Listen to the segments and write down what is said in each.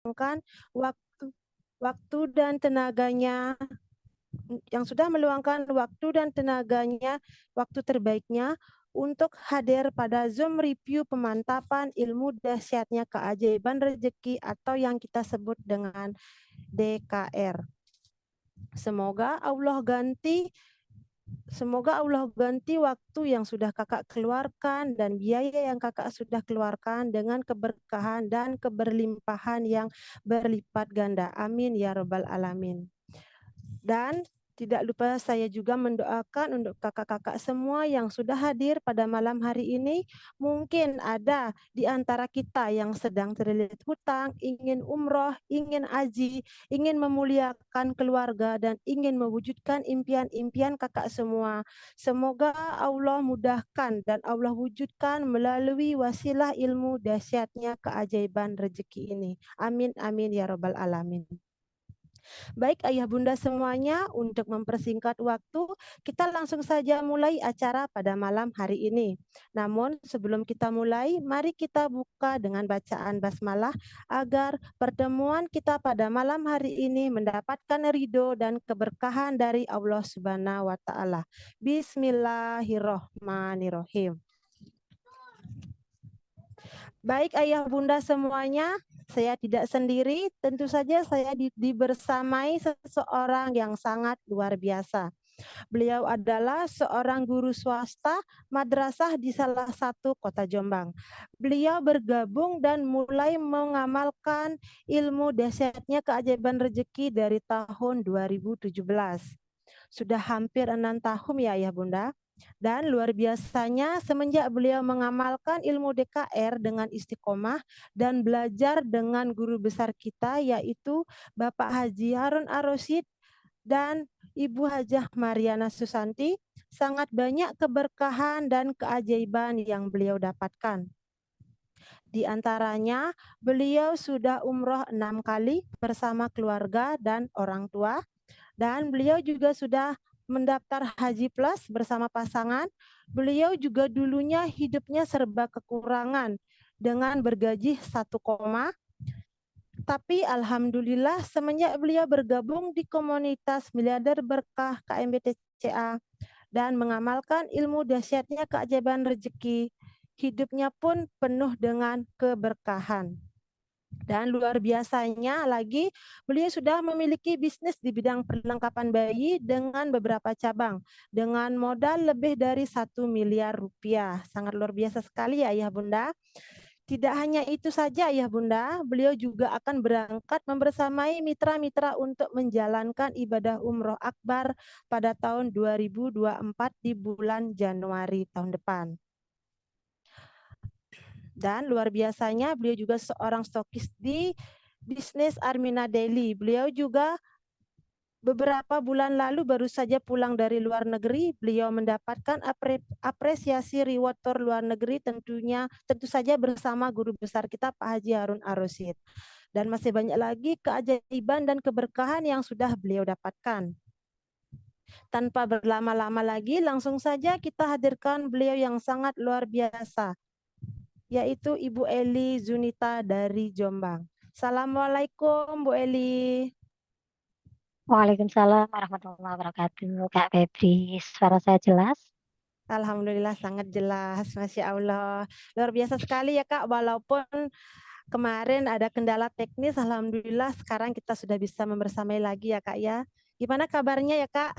meluangkan waktu waktu dan tenaganya waktu terbaiknya untuk hadir pada Zoom review pemantapan ilmu dahsyatnya keajaiban rezeki atau yang kita sebut dengan DKR. Semoga Allah ganti waktu yang sudah kakak keluarkan dan biaya yang kakak sudah keluarkan dengan keberkahan dan keberlimpahan yang berlipat ganda. Amin ya rabbal alamin. Dan tidak lupa saya juga mendoakan untuk kakak-kakak semua yang sudah hadir pada malam hari ini. Mungkin ada di antara kita yang sedang terlilit hutang, ingin umroh, ingin haji, ingin memuliakan keluarga, dan ingin mewujudkan impian-impian kakak semua. Semoga Allah mudahkan dan Allah wujudkan melalui wasilah ilmu dahsyatnya keajaiban rezeki ini. Amin, amin, ya rabbal alamin. Baik ayah bunda semuanya, untuk mempersingkat waktu, kita langsung saja mulai acara pada malam hari ini. Namun sebelum kita mulai, mari kita buka dengan bacaan basmalah agar pertemuan kita pada malam hari ini mendapatkan ridho dan keberkahan dari Allah Subhanahu wa taala. Bismillahirrahmanirrahim. Baik ayah bunda semuanya, saya tidak sendiri, tentu saja saya dibersamai seseorang yang sangat luar biasa. Beliau adalah seorang guru swasta madrasah di salah satu kota Jombang. Beliau bergabung dan mulai mengamalkan ilmu dahsyatnya keajaiban rezeki dari tahun 2017. Sudah hampir 6 tahun ya ayah bunda. Dan luar biasanya semenjak beliau mengamalkan ilmu DKR dengan istiqomah dan belajar dengan guru besar kita yaitu Bapak Haji Harun Ar-Rasyid dan Ibu Hajah Mariana Susanti, sangat banyak keberkahan dan keajaiban yang beliau dapatkan. Di antaranya, beliau sudah umroh 6 kali bersama keluarga dan orang tua, dan beliau juga sudah mendaftar Haji Plus bersama pasangan. Beliau juga dulunya hidupnya serba kekurangan dengan bergaji 1 koma. Tapi alhamdulillah semenjak beliau bergabung di komunitas Miliarder Berkah KMBTCA dan mengamalkan ilmu dahsyatnya keajaiban rezeki, hidupnya pun penuh dengan keberkahan. Dan luar biasanya lagi, beliau sudah memiliki bisnis di bidang perlengkapan bayi dengan beberapa cabang, dengan modal lebih dari 1 miliar rupiah. Sangat luar biasa sekali ya ayah bunda. Tidak hanya itu saja ayah bunda, beliau juga akan berangkat membersamai mitra-mitra untuk menjalankan ibadah umroh akbar pada tahun 2024 di bulan Januari tahun depan. Dan luar biasanya beliau juga seorang stokis di bisnis Armina Daily. Beliau juga beberapa bulan lalu baru saja pulang dari luar negeri. Beliau mendapatkan apresiasi reward tour luar negeri tentu saja bersama guru besar kita Pak Haji Harun Ar-Rasyid. Dan masih banyak lagi keajaiban dan keberkahan yang sudah beliau dapatkan. Tanpa berlama-lama lagi, langsung saja kita hadirkan beliau yang sangat luar biasa, yaitu Ibu Eli Zunita dari Jombang. Assalamualaikum Bu Eli. Waalaikumsalam warahmatullahi wabarakatuh. Kak Febri, suara saya jelas? Alhamdulillah sangat jelas, Masya Allah. Luar biasa sekali ya Kak, walaupun kemarin ada kendala teknis, Alhamdulillah sekarang kita sudah bisa membersamai lagi ya Kak ya. Gimana kabarnya ya Kak?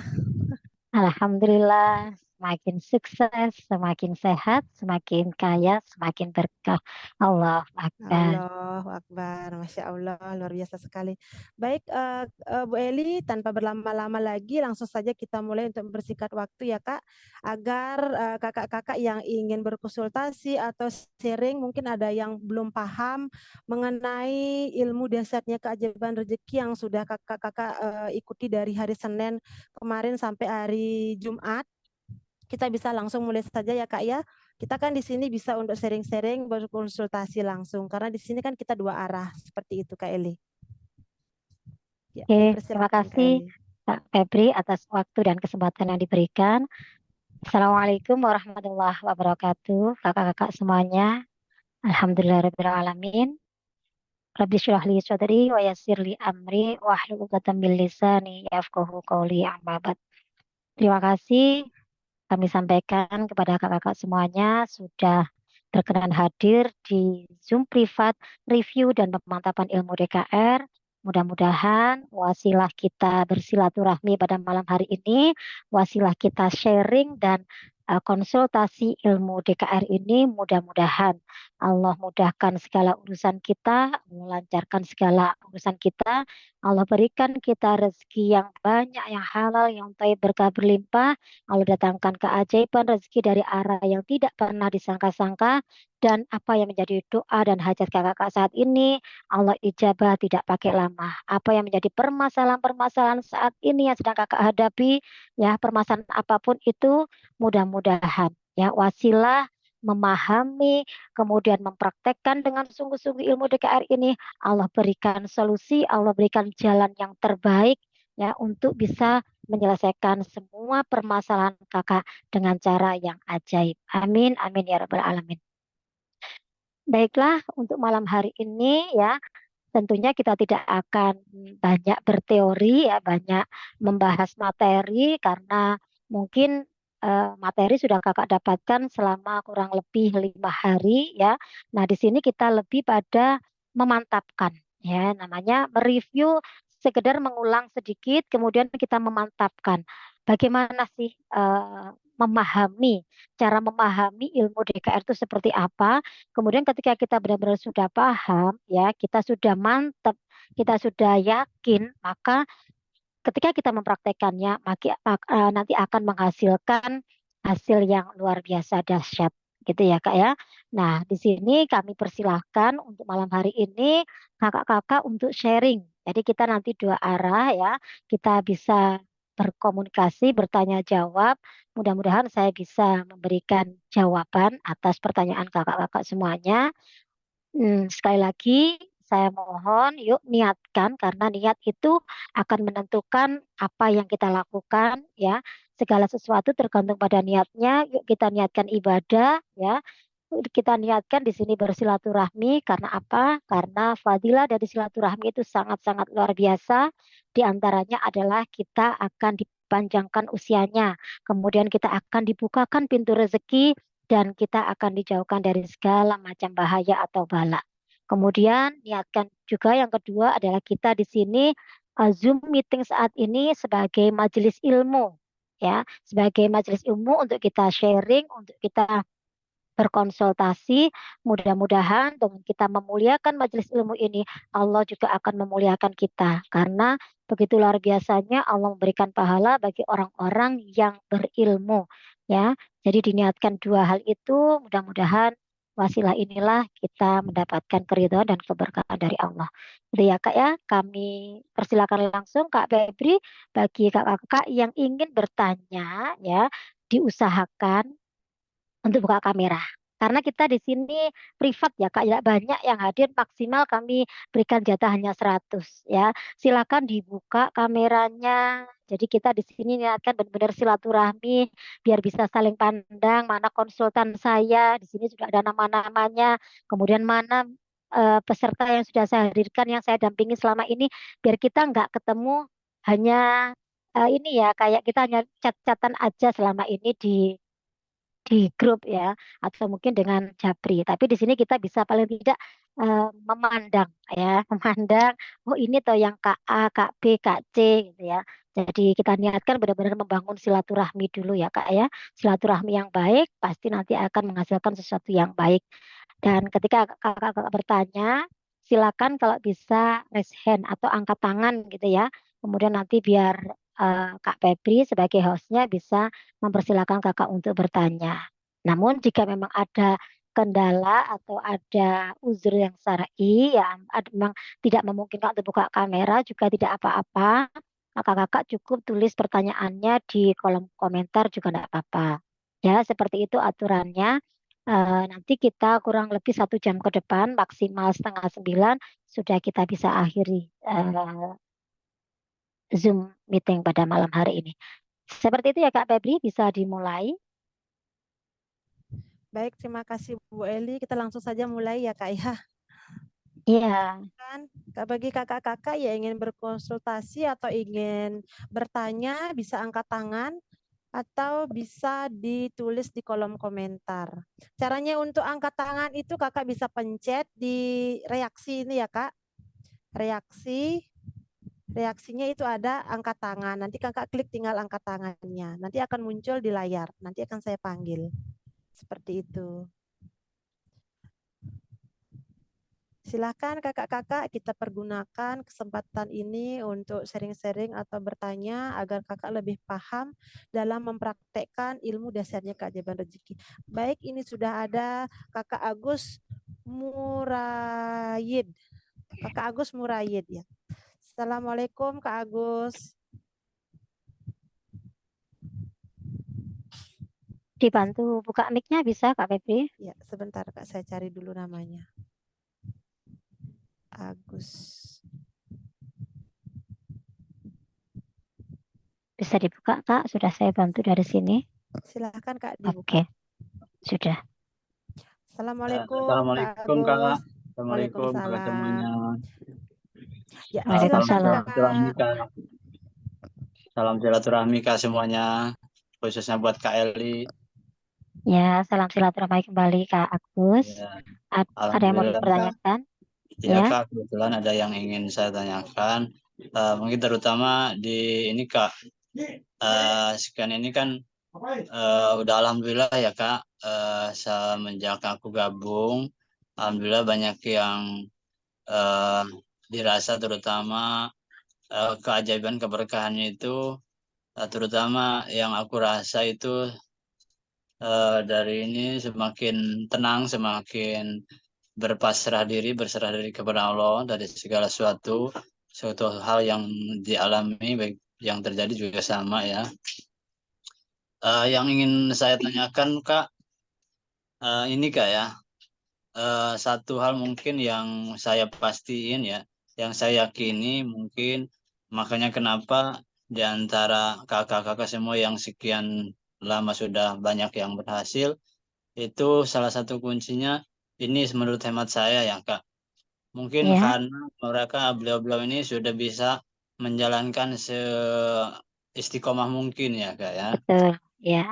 Alhamdulillah, semakin sukses, semakin sehat, semakin kaya, semakin berkah. Allah Akbar. Allahu Akbar, Masya Allah, luar biasa sekali. Baik, Bu Eli, tanpa berlama-lama lagi, langsung saja kita mulai untuk mempersingkat waktu ya Kak, agar kakak-kakak yang ingin berkonsultasi atau sharing, mungkin ada yang belum paham mengenai ilmu dasarnya keajaiban rezeki yang sudah kakak-kakak ikuti dari hari Senin kemarin sampai hari Jumat. Kita bisa langsung mulai saja ya Kak ya. Kita kan di sini bisa untuk sharing-sharing, berkonsultasi langsung karena di sini kan kita dua arah seperti itu Kak Eli. Ya, Oke, terima dipersilakan Kak kasih Eli. Kak Febri atas waktu dan kesempatan yang diberikan. Assalamualaikum warahmatullahi wabarakatuh. Kakak-kakak semuanya, Alhamdulillahirabbil alamin. Rabbi shrah li sadri wa yassir li amri wahlul 'uqdatam min lisani yafqahu qawli. Amma ba'd. Terima kasih kami sampaikan kepada kakak-kakak semuanya sudah berkenan hadir di Zoom privat review dan pemantapan ilmu DKR. Mudah-mudahan wasilah kita bersilaturahmi pada malam hari ini, wasilah kita sharing dan konsultasi ilmu DKR ini, mudah-mudahan Allah mudahkan segala urusan kita, melancarkan segala urusan kita, Allah berikan kita rezeki yang banyak, yang halal, yang thayyib, berkah berlimpah, Allah datangkan keajaiban rezeki dari arah yang tidak pernah disangka-sangka, dan apa yang menjadi doa dan hajat kakak-kakak saat ini, Allah ijabah tidak pakai lama. Apa yang menjadi permasalahan-permasalahan saat ini yang sedang kakak hadapi, ya permasalahan apapun itu, mudah-mudahan ya wasilah memahami, kemudian mempraktekkan dengan sungguh-sungguh ilmu DKR ini, Allah berikan solusi, Allah berikan jalan yang terbaik ya untuk bisa menyelesaikan semua permasalahan kakak dengan cara yang ajaib. Amin, amin ya rabbal alamin. Baiklah, untuk malam hari ini ya, tentunya kita tidak akan banyak berteori ya, banyak membahas materi karena mungkin materi sudah kakak dapatkan selama kurang lebih 5 hari ya. Nah, di sini kita lebih pada memantapkan ya, namanya mereview, sekedar mengulang sedikit, kemudian kita memantapkan. Bagaimana sih memahami, cara memahami ilmu DKR itu seperti apa? Kemudian ketika kita benar-benar sudah paham, ya, kita sudah mantap, kita sudah yakin, maka ketika kita mempraktekannya, nanti akan menghasilkan hasil yang luar biasa dahsyat, gitu ya, Kak ya. Nah, di sini kami persilahkan untuk malam hari ini kakak-kakak untuk sharing. Jadi kita nanti dua arah ya, kita bisa berkomunikasi, bertanya jawab. Mudah-mudahan saya bisa memberikan jawaban atas pertanyaan kakak-kakak semuanya. Sekali lagi saya mohon yuk niatkan, karena niat itu akan menentukan apa yang kita lakukan ya. Segala sesuatu tergantung pada niatnya. Yuk kita niatkan ibadah ya. Kita niatkan di sini bersilaturahmi, karena apa? Karena fadilah dari silaturahmi itu sangat-sangat luar biasa. Di antaranya adalah kita akan dipanjangkan usianya, kemudian kita akan dibukakan pintu rezeki, dan kita akan dijauhkan dari segala macam bahaya atau bala. Kemudian niatkan juga yang kedua adalah kita di sini Zoom meeting saat ini sebagai majelis ilmu ya, sebagai majelis ilmu untuk kita sharing, untuk kita berkonsultasi. Mudah-mudahan dengan kita memuliakan majelis ilmu ini, Allah juga akan memuliakan kita. Karena begitu luar biasanya Allah memberikan pahala bagi orang-orang yang berilmu. Ya, jadi diniatkan dua hal itu, mudah-mudahan wasilah inilah kita mendapatkan keridhaan dan keberkahan dari Allah. Jadi ya Kak ya, kami persilakan langsung Kak Febri, bagi kakak-kakak yang ingin bertanya ya, diusahakan untuk buka kamera. Karena kita di sini privat ya Kak, ya banyak yang hadir, maksimal kami berikan jatah hanya 100 ya. Silakan dibuka kameranya. Jadi kita di sini niatkan benar-benar silaturahmi biar bisa saling pandang, mana konsultan saya, di sini sudah ada nama-namanya, kemudian mana peserta yang sudah saya hadirkan, yang saya dampingi selama ini, biar kita nggak ketemu hanya ini ya, kayak kita hanya chat-chatan aja selama ini di grup ya, atau mungkin dengan Japri. Tapi di sini kita bisa paling tidak memandang ya, memandang oh ini toh yang Kak A, Kak B, Kak C gitu ya. Jadi kita niatkan benar-benar membangun silaturahmi dulu ya Kak ya. Silaturahmi yang baik pasti nanti akan menghasilkan sesuatu yang baik. Dan ketika kakak-kakak bertanya, silakan kalau bisa raise hand atau angkat tangan gitu ya. Kemudian nanti biar Kak Febri sebagai hostnya bisa mempersilakan kakak untuk bertanya. Namun jika memang ada kendala atau ada uzur yang syar'i ya, memang tidak memungkinkan untuk buka kamera, juga tidak apa-apa. Kakak-kakak cukup tulis pertanyaannya di kolom komentar juga tidak apa-apa. Ya, seperti itu aturannya. Nanti kita kurang lebih 1 jam ke depan, maksimal setengah 9, sudah kita bisa akhiri Zoom meeting pada malam hari ini. Seperti itu ya Kak Febri, bisa dimulai. Baik, terima kasih Bu Eli. Kita langsung saja mulai ya Kak ya. Iya, Kan bagi kakak-kakak yang ingin berkonsultasi atau ingin bertanya bisa angkat tangan atau bisa ditulis di kolom komentar. Caranya untuk angkat tangan itu kakak bisa pencet di reaksi ini ya kak. Reaksinya itu ada angkat tangan. Nanti kakak klik tinggal angkat tangannya. Nanti akan muncul di layar. Nanti akan saya panggil. Seperti itu. Silakan kakak-kakak kita pergunakan kesempatan ini untuk sharing-sharing atau bertanya agar kakak lebih paham dalam mempraktekkan ilmu dasarnya keajaiban rezeki. Baik, ini sudah ada kakak Agus Murayid. Kakak Agus Murayid ya. Assalamualaikum Kak Agus. dibantu buka mic-nya bisa Kak Febri? Ya, sebentar Kak saya cari dulu namanya. Agus. Bisa dibuka Kak, sudah saya bantu dari sini. Silahkan Kak Oke, dibuka. sudah. Assalamualaikum Kak Assalamualaikum Agus. Kak. Assalamualaikum kakak semuanya. Waalaikumsalam. Ya, Salam silakan Waalaikumsalam. silaturahmi Kak. Kak. Salam silaturahmi Kak semuanya. Khususnya buat Kak Eli. Ya, salam silaturahmi kembali Kak Agus. Ya, Ada yang mau alhamdulillah Kak. dipertanyakan? Ya Ya, Kak, kebetulan ada yang ingin saya tanyakan. Mungkin terutama di ini Kak. Sekian ini kan udah alhamdulillah ya Kak. Semenjak aku gabung, alhamdulillah banyak yang dirasa terutama keajaiban keberkahannya itu terutama yang aku rasa itu dari ini semakin tenang, semakin berserah diri kepada Allah dari segala suatu hal yang dialami baik yang terjadi juga sama ya. Yang ingin saya tanyakan Kak, ini Kak ya, satu hal mungkin yang saya pastiin ya, yang saya yakini mungkin makanya kenapa di antara kakak-kakak semua yang sekian lama sudah banyak yang berhasil, itu salah satu kuncinya ini menurut hemat saya ya Kak. Mungkin ya, karena mereka beliau-beliau ini sudah bisa menjalankan istiqomah mungkin ya Kak ya. betul. Ya,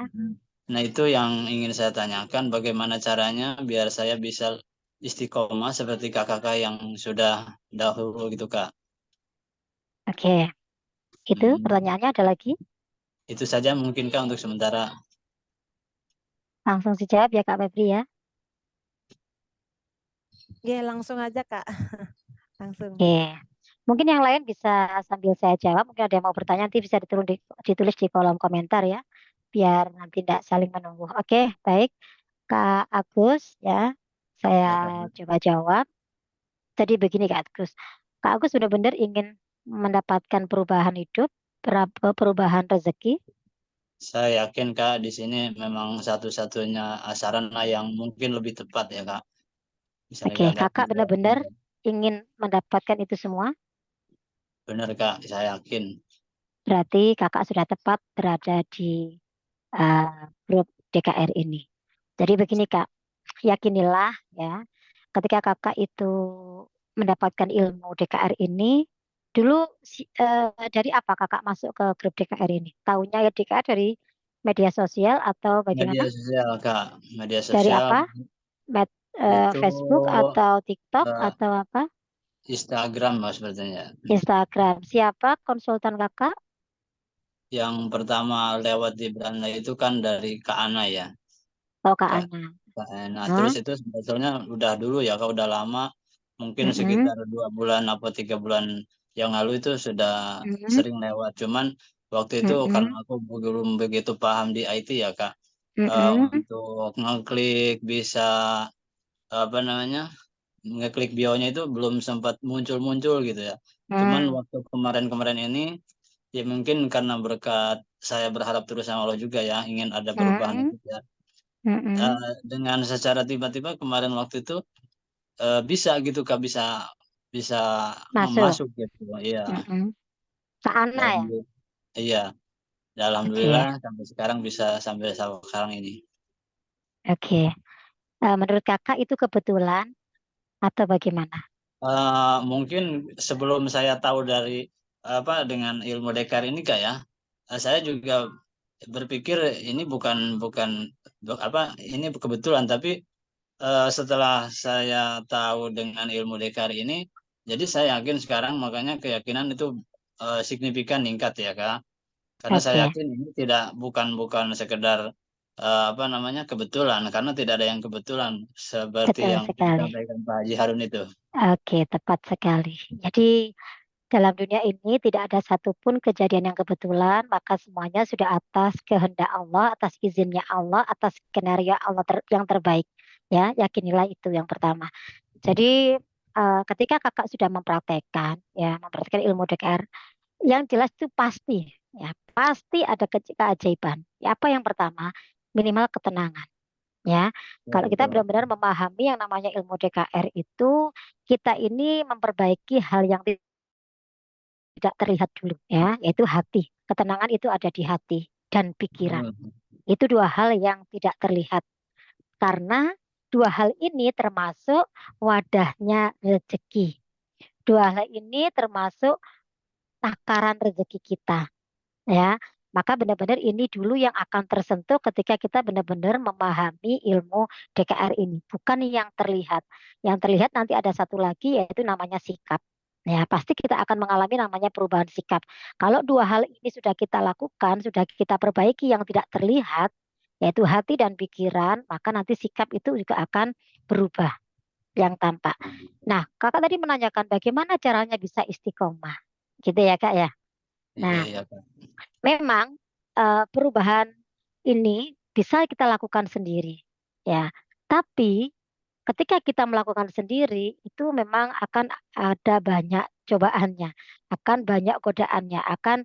Nah, itu yang ingin saya tanyakan, bagaimana caranya biar saya bisa istiqomah seperti kakak-kakak yang sudah dahulu gitu, Kak. oke. Itu Hmm, pertanyaannya ada lagi? itu saja mungkin, Kak, untuk sementara. Langsung dijawab ya Kak Febri ya. Oke, langsung aja Kak. Langsung. Oke. Mungkin yang lain bisa sambil saya jawab. Mungkin ada yang mau bertanya nanti bisa ditulis di kolom komentar ya. Biar nanti tidak saling menunggu. Oke, baik. Kak Agus ya. Saya Ya, Kak. coba jawab. Jadi begini Kak Agus. Kak Agus benar-benar ingin mendapatkan perubahan hidup, perubahan rezeki. Saya yakin, Kak, di sini memang satu-satunya sarana yang mungkin lebih tepat ya, Kak. Misalnya Oke, Kakak Kakak juga, benar-benar ingin mendapatkan itu semua. benar, Kak, saya yakin. Berarti Kakak sudah tepat berada di grup DKR ini. Jadi begini Kak, yakinilah ya, ketika Kakak itu mendapatkan ilmu DKR ini, dulu dari apa Kakak masuk ke grup DKR ini? Tahunya ya DKR dari media sosial atau Media bagaimana? sosial, Kak. Media Dari sosial apa? itu Facebook atau TikTok eh, atau apa? Instagram, Mas, sepertinya. Instagram. Siapa konsultan Kakak? Yang pertama lewat di Belanda itu kan dari Kak Ana ya. Oh Kak Kak, Ana. Kak Ana. Terus Hah? itu sebetulnya udah dulu ya, Kak udah lama. Mungkin Mm-mm. sekitar 2 bulan atau 3 bulan yang lalu itu sudah Mm-mm. sering lewat. Cuman waktu itu karena Mm-mm. aku belum begitu paham di IT ya, Kak. Mm-mm. Untuk ngeklik bisa apa namanya ngeklik bionya itu belum sempat muncul-muncul gitu ya. Cuman Mm. waktu kemarin-kemarin ini ya mungkin karena berkat saya berharap terus sama Allah juga ya, ingin ada perubahan Mm-mm. itu ya. Mm-mm. Dengan secara tiba-tiba kemarin waktu itu bisa gitu Kak, bisa bisa Masuk. masuk gitu. Iya, Mm-mm. Kak Ana ya? alhamdulillah. Iya, Oke, alhamdulillah sampai sekarang bisa sampai sekarang ini. oke. Menurut kakak itu kebetulan atau bagaimana? Mungkin sebelum saya tahu dari dengan ilmu Dekar ini Kak ya, saya juga berpikir ini bukan ini kebetulan, tapi setelah saya tahu dengan ilmu Dekar ini, jadi saya yakin sekarang, makanya keyakinan itu signifikan meningkat ya Kak. Karena saya Oke, yakin ini bukan sekedar kebetulan, karena tidak ada yang kebetulan seperti betul yang sekali. disampaikan Pak Haji Harun itu. Oke, tepat sekali. Jadi dalam dunia ini tidak ada satupun kejadian yang kebetulan, maka semuanya sudah atas kehendak Allah, atas izinnya Allah, atas skenario Allah yang terbaik. Ya, yakinilah itu yang pertama. Jadi ketika kakak sudah mempraktekkan ilmu DKR, yang jelas itu pasti, ya pasti ada keajaiban. Ya, apa yang pertama? Minimal ketenangan. Ya, Ya, kalau kita betul. benar-benar memahami yang namanya ilmu DKR itu, kita ini memperbaiki hal yang tidak terlihat dulu ya, yaitu hati. Ketenangan itu ada di hati dan pikiran. Hmm. Itu dua hal yang tidak terlihat. Karena dua hal ini termasuk wadahnya rezeki. Dua hal ini termasuk takaran rezeki kita, ya. Maka benar-benar ini dulu yang akan tersentuh ketika kita benar-benar memahami ilmu DKR ini, bukan yang terlihat. Yang terlihat nanti ada satu lagi yaitu namanya sikap. Ya, pasti kita akan mengalami namanya perubahan sikap. Kalau dua hal ini sudah kita lakukan, sudah kita perbaiki yang tidak terlihat, yaitu hati dan pikiran, maka nanti sikap itu juga akan berubah yang tampak. Nah, kakak tadi menanyakan bagaimana caranya bisa istiqomah. Gitu ya, Kak ya. Iya, Nah, iya Kak. memang perubahan ini bisa kita lakukan sendiri, ya. Tapi ketika kita melakukan sendiri, itu memang akan ada banyak cobaannya, akan banyak godaannya, akan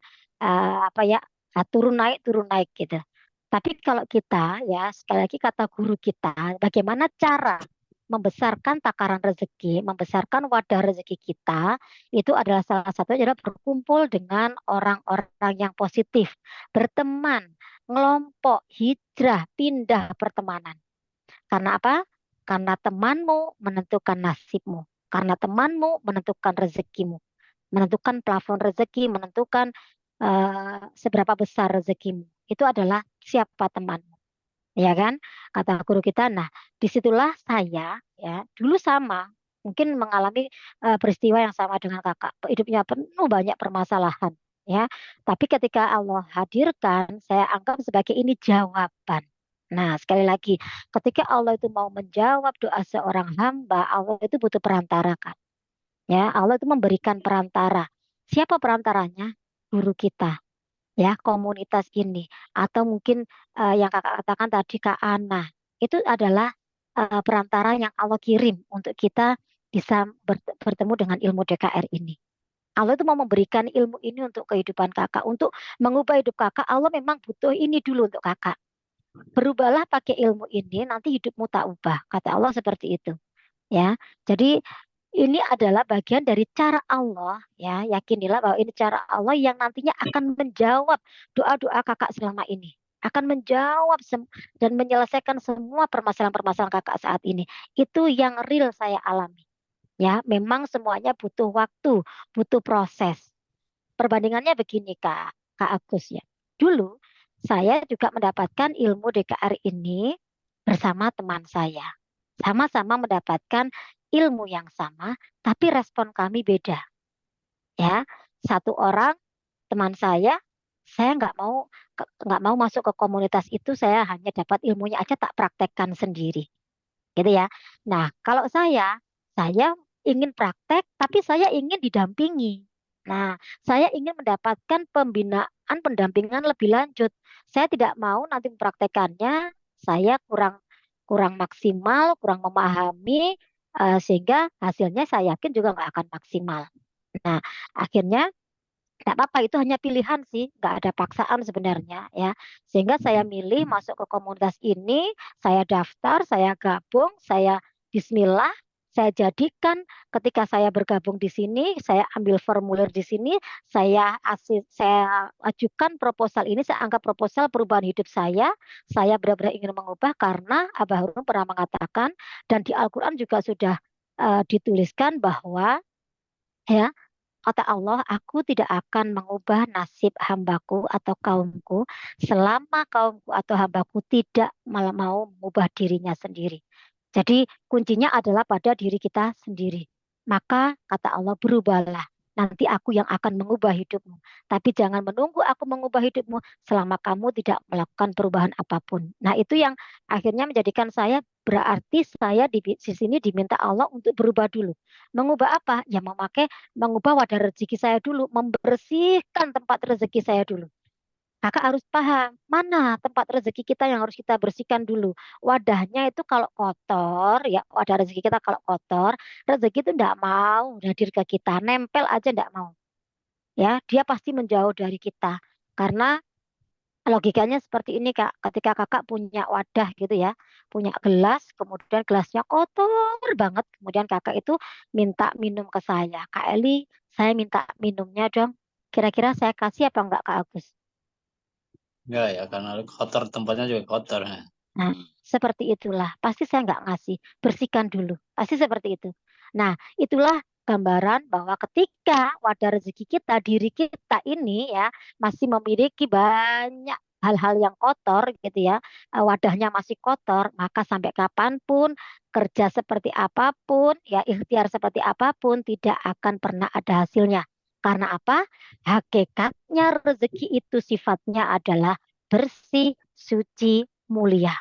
turun naik gitu. Tapi kalau kita, ya sekali lagi kata guru kita, bagaimana cara membesarkan takaran rezeki, membesarkan wadah rezeki kita, itu adalah salah satu adalah berkumpul dengan orang-orang yang positif, berteman, ngelompok, hijrah, pindah pertemanan. Karena apa? Karena temanmu menentukan nasibmu. Karena temanmu menentukan rezekimu. Menentukan plafon rezeki, menentukan seberapa besar rezekimu. Itu adalah siapa temanmu. Ya kan? Kata guru kita. Nah, disitulah saya ya dulu sama mungkin mengalami peristiwa yang sama dengan kakak. Hidupnya penuh banyak permasalahan. Ya, tapi ketika Allah hadirkan, saya anggap sebagai ini jawaban. Nah, sekali lagi, ketika Allah itu mau menjawab doa seorang hamba, Allah itu butuh perantara kan. Ya, Allah itu memberikan perantara. Siapa perantaranya? Guru kita, ya, komunitas ini. Atau mungkin yang kakak katakan tadi Kak Ana. Itu adalah perantara yang Allah kirim untuk kita bisa bertemu dengan ilmu DKR ini. Allah itu mau memberikan ilmu ini untuk kehidupan kakak, untuk mengubah hidup kakak. Allah memang butuh ini dulu untuk kakak. Berubahlah pakai ilmu ini, nanti hidupmu tak ubah. Kata Allah seperti itu. Ya, jadi ini adalah bagian dari cara Allah, ya. Yakinilah bahwa ini cara Allah yang nantinya akan menjawab doa-doa kakak selama ini. Akan menjawab dan menyelesaikan semua permasalahan-permasalahan kakak saat ini. Itu yang real saya alami. Ya, memang semuanya butuh waktu, butuh proses. Perbandingannya begini Kak Agus ya. Dulu saya juga mendapatkan ilmu DKR ini bersama teman saya. Sama-sama mendapatkan ilmu yang sama, tapi respon kami beda. Ya, satu orang teman saya nggak mau masuk ke komunitas itu, saya hanya dapat ilmunya aja tak praktekkan sendiri, gitu ya. Nah, kalau saya ingin praktek, tapi saya ingin didampingi. Nah, saya ingin mendapatkan pembinaan, pendampingan lebih lanjut. Saya tidak mau nanti mempraktekannya, saya kurang kurang maksimal, kurang memahami, sehingga hasilnya saya yakin juga nggak akan maksimal. Nah, akhirnya nggak apa-apa, itu hanya pilihan sih, nggak ada paksaan sebenarnya ya. Sehingga saya milih masuk ke komunitas ini, saya daftar, saya gabung, saya Bismillah, saya jadikan ketika saya bergabung di sini, saya ambil formulir di sini, saya ajukan proposal ini, saya anggap proposal perubahan hidup saya benar-benar ingin mengubah karena Abah Harun pernah mengatakan dan di Al-Quran juga sudah dituliskan bahwa ya kata Allah, aku tidak akan mengubah nasib hambaku atau kaumku selama kaumku atau hambaku tidak mau mengubah dirinya sendiri. Jadi kuncinya adalah pada diri kita sendiri. Maka kata Allah, berubahlah. Nanti aku yang akan mengubah hidupmu. Tapi jangan menunggu aku mengubah hidupmu selama kamu tidak melakukan perubahan apapun. Nah, itu yang akhirnya menjadikan saya berarti saya di sini diminta Allah untuk berubah dulu. Mengubah apa? Ya mengubah wadah rezeki saya dulu, membersihkan tempat rezeki saya dulu. Kakak harus paham mana tempat rezeki kita yang harus kita bersihkan dulu. Wadahnya itu kalau kotor, ya wadah rezeki kita kalau kotor, rezeki itu enggak mau hadir ke kita, nempel aja enggak mau. Ya, dia pasti menjauh dari kita. Karena logikanya seperti ini Kak, ketika kakak punya wadah gitu ya, punya gelas, kemudian gelasnya kotor banget, kemudian kakak itu minta minum ke saya. Kak Eli, saya minta minumnya dong. Kira-kira saya kasih apa enggak Kak Agus? Enggak ya, karena kotor, tempatnya juga kotor. Nah, seperti itulah. Pasti saya nggak ngasih. Bersihkan dulu. Pasti seperti itu. Nah, itulah gambaran bahwa ketika wadah rezeki kita, diri kita ini ya, masih memiliki banyak hal-hal yang kotor gitu ya, wadahnya masih kotor, maka sampai kapanpun, kerja seperti apapun, ya ikhtiar seperti apapun, tidak akan pernah ada hasilnya. Karena apa? Hakikatnya rezeki itu sifatnya adalah bersih, suci, mulia.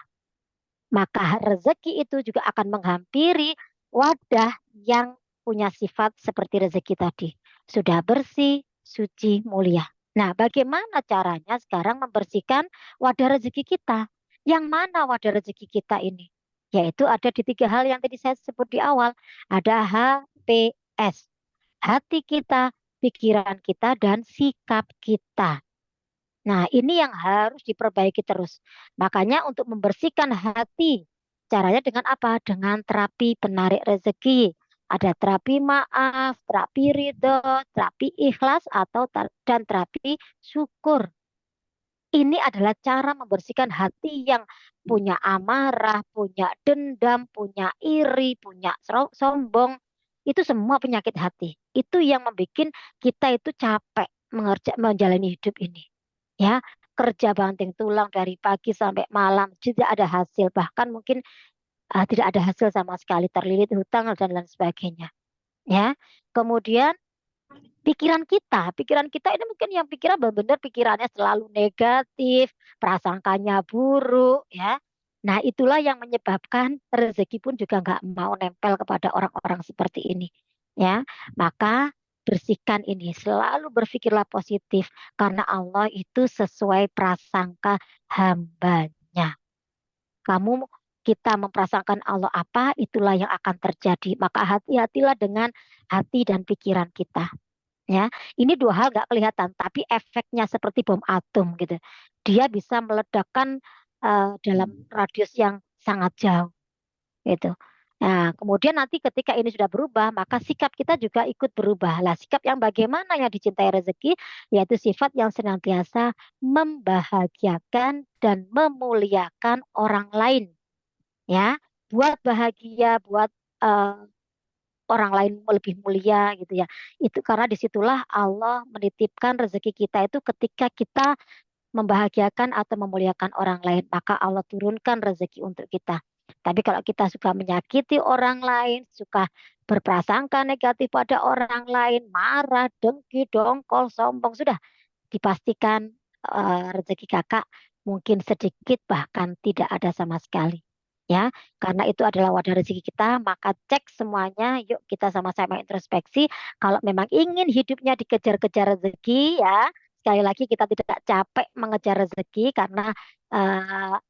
Maka rezeki itu juga akan menghampiri wadah yang punya sifat seperti rezeki tadi. Sudah bersih, suci, mulia. Nah, bagaimana caranya sekarang membersihkan wadah rezeki kita? Yang mana wadah rezeki kita ini? Yaitu ada di 3 hal yang tadi saya sebut di awal. Ada HPS, hati kita, pikiran kita, dan sikap kita. Nah, ini yang harus diperbaiki terus. Makanya untuk membersihkan hati, caranya dengan apa? Dengan terapi penarik rezeki. Ada terapi maaf, terapi ridho, terapi ikhlas, atau dan terapi syukur. Ini adalah cara membersihkan hati yang punya amarah, punya dendam, punya iri, punya sombong. Itu semua penyakit hati. Itu yang membuat kita itu capek menjalani hidup ini. Ya, kerja banting tulang dari pagi sampai malam tidak ada hasil, bahkan mungkin tidak ada hasil sama sekali, terlilit hutang dan lain sebagainya. Ya, kemudian pikiran kita ini mungkin yang pikiran benar-benar pikirannya selalu negatif, prasangkanya buruk, ya. Nah, itulah yang menyebabkan rezeki pun juga nggak mau nempel kepada orang-orang seperti ini, ya. Maka bersihkan ini, selalu berpikirlah positif karena Allah itu sesuai prasangka hambanya. Kamu kita memprasangkan Allah apa, itulah yang akan terjadi. Maka hati-hatilah dengan hati dan pikiran kita. Ya, ini 2 hal nggak kelihatan, tapi efeknya seperti bom atom gitu. Dia bisa meledakkan dalam radius yang sangat jauh, gitu. Nah, kemudian nanti ketika ini sudah berubah, maka sikap kita juga ikut berubah. Lah, sikap yang bagaimana yang dicintai rezeki, yaitu sifat yang senantiasa membahagiakan dan memuliakan orang lain. Ya, buat bahagia, buat eh, orang lain lebih mulia gitu ya. Itu karena disitulah Allah menitipkan rezeki kita itu ketika kita membahagiakan atau memuliakan orang lain, maka Allah turunkan rezeki untuk kita. Tapi kalau kita suka menyakiti orang lain, suka berprasangka negatif pada orang lain, marah, dengki, dongkol, sombong, sudah dipastikan rezeki kakak mungkin sedikit bahkan tidak ada sama sekali. Ya, karena itu adalah wadah rezeki kita, maka cek semuanya. Yuk kita sama-sama introspeksi. Kalau memang ingin hidupnya dikejar-kejar rezeki, ya sekali lagi kita tidak capek mengejar rezeki karena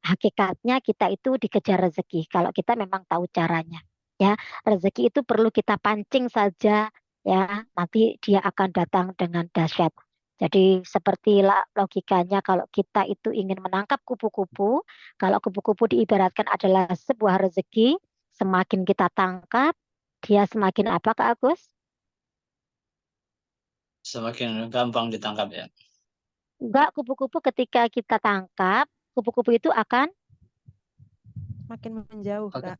hakikatnya kita itu dikejar rezeki. Kalau kita memang tahu caranya, ya rezeki itu perlu kita pancing saja, ya nanti dia akan datang dengan dahsyat. Jadi seperti logikanya kalau kita itu ingin menangkap kupu-kupu, kalau kupu-kupu diibaratkan adalah sebuah rezeki, semakin kita tangkap, dia semakin apa Kak Agus? Semakin gampang ditangkap ya. Enggak, kupu-kupu ketika kita tangkap, kupu-kupu itu akan makin menjauh, Kak.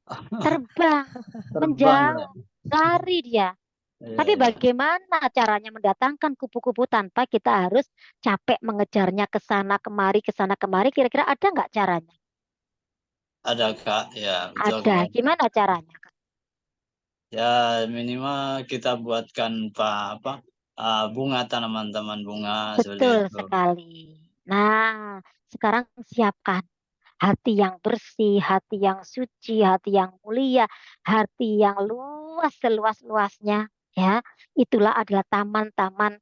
Terbang, Terbang ya. menjauh, lari dia. Iya, Tapi iya. bagaimana caranya mendatangkan kupu-kupu tanpa kita harus capek mengejarnya ke sana kemari? Kira-kira ada nggak caranya? Ada Kak, ya betul Ada. Kak. Gimana caranya, Kak? Ya minimal kita buatkan apa bunga, tanaman bunga seperti Betul itu. sekali. Nah, sekarang siapkan hati yang bersih, hati yang suci, hati yang mulia, hati yang luas seluas-luasnya. Ya, itulah adalah taman-taman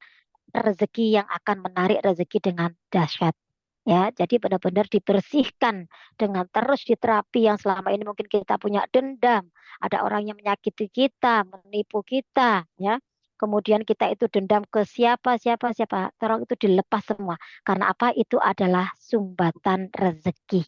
rezeki yang akan menarik rezeki dengan dahsyat. Ya, jadi benar-benar dibersihkan dengan terus diterapi yang selama ini mungkin kita punya dendam, ada orang yang menyakiti kita, menipu kita, ya. Kemudian kita itu dendam ke siapa, tolong itu dilepas semua. Karena apa? Itu adalah sumbatan rezeki,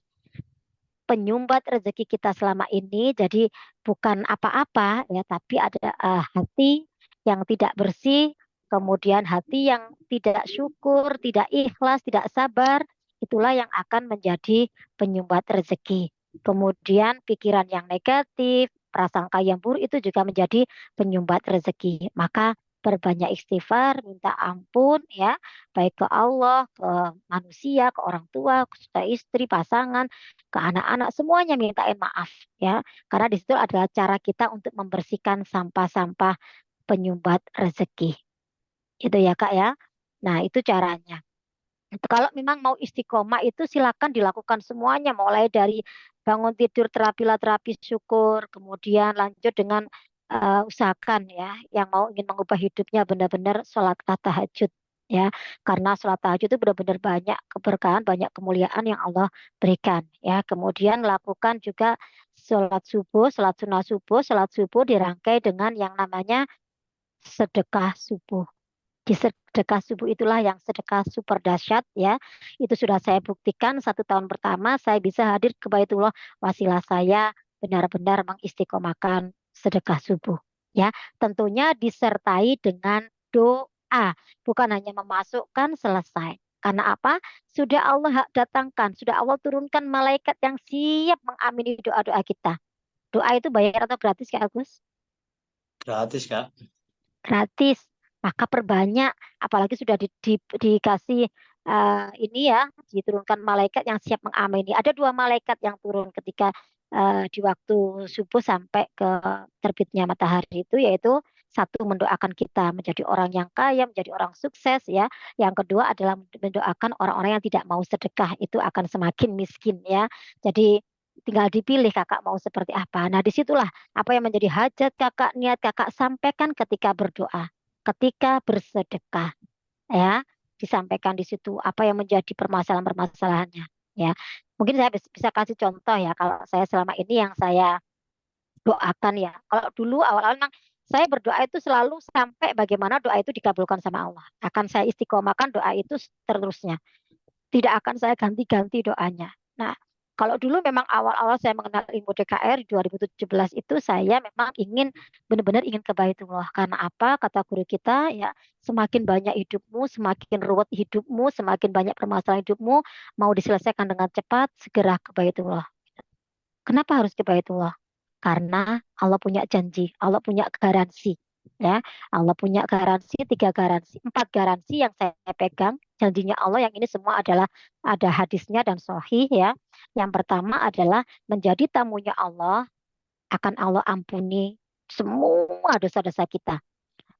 penyumbat rezeki kita selama ini. Jadi bukan apa-apa ya, tapi ada hati yang tidak bersih, kemudian hati yang tidak syukur, tidak ikhlas, tidak sabar, itulah yang akan menjadi penyumbat rezeki. Kemudian pikiran yang negatif, prasangka yang buruk itu juga menjadi penyumbat rezeki. Maka perbanyak istighfar, minta ampun ya, baik ke Allah, ke manusia, ke orang tua, ke istri, pasangan, ke anak-anak, semuanya mintain maaf ya. Karena di situ adalah cara kita untuk membersihkan sampah-sampah penyumbat rezeki. Itu ya Kak ya. Nah, itu caranya. Kalau memang mau istiqomah itu silakan dilakukan semuanya, mulai dari bangun tidur terapilah terapi syukur, kemudian lanjut dengan usahakan ya yang mau ingin mengubah hidupnya benar-benar sholatlah tahajud ya, karena sholat tahajud itu benar-benar banyak keberkahan, banyak kemuliaan yang Allah berikan ya. Kemudian lakukan juga sholat subuh, sholat subuh dirangkai dengan yang namanya sedekah subuh. Di sedekah subuh itulah yang sedekah super dahsyat ya. Itu sudah saya buktikan 1 tahun pertama saya bisa hadir ke Baitullah, wasilah saya benar-benar mengistiqomahkan sedekah subuh. Ya, tentunya disertai dengan doa, bukan hanya memasukkan selesai. Karena apa? Sudah Allah datangkan, sudah Allah turunkan malaikat yang siap mengamini doa-doa kita. Doa itu bayar atau gratis Kak Agus? Gratis Kak. Gratis. Maka perbanyak, apalagi sudah dikasih ini ya, diturunkan malaikat yang siap mengamini. Ada 2 malaikat yang turun ketika di waktu subuh sampai ke terbitnya matahari itu, yaitu satu mendoakan kita menjadi orang yang kaya, menjadi orang sukses ya. Yang kedua adalah mendoakan orang-orang yang tidak mau sedekah itu akan semakin miskin ya. Jadi tinggal dipilih kakak mau seperti apa. Nah, disitulah apa yang menjadi hajat kakak, niat kakak sampaikan ketika berdoa, ketika bersedekah, ya, disampaikan di situ apa yang menjadi permasalahan-permasalahannya, ya. Mungkin saya bisa kasih contoh ya, kalau saya selama ini yang saya doakan ya. Kalau dulu awal-awal memang saya berdoa itu selalu sampai bagaimana doa itu dikabulkan sama Allah. Akan saya istiqomahkan doa itu seterusnya. Tidak akan saya ganti-ganti doanya. Nah, kalau dulu memang awal-awal saya mengenal ilmu DKR 2017 itu saya memang ingin benar-benar ingin ke Baitullah. Karena apa? Kata guru kita ya, semakin banyak hidupmu, semakin ruwet hidupmu, semakin banyak permasalahan hidupmu mau diselesaikan dengan cepat, segera ke Baitullah. Kenapa harus ke Baitullah? Karena Allah punya janji, Allah punya garansi. Ya, Allah punya garansi, 3 garansi, 4 garansi yang saya pegang. Janjinya Allah yang ini semua adalah ada hadisnya dan sahih ya. Yang pertama adalah menjadi tamunya Allah, akan Allah ampuni semua dosa-dosa kita.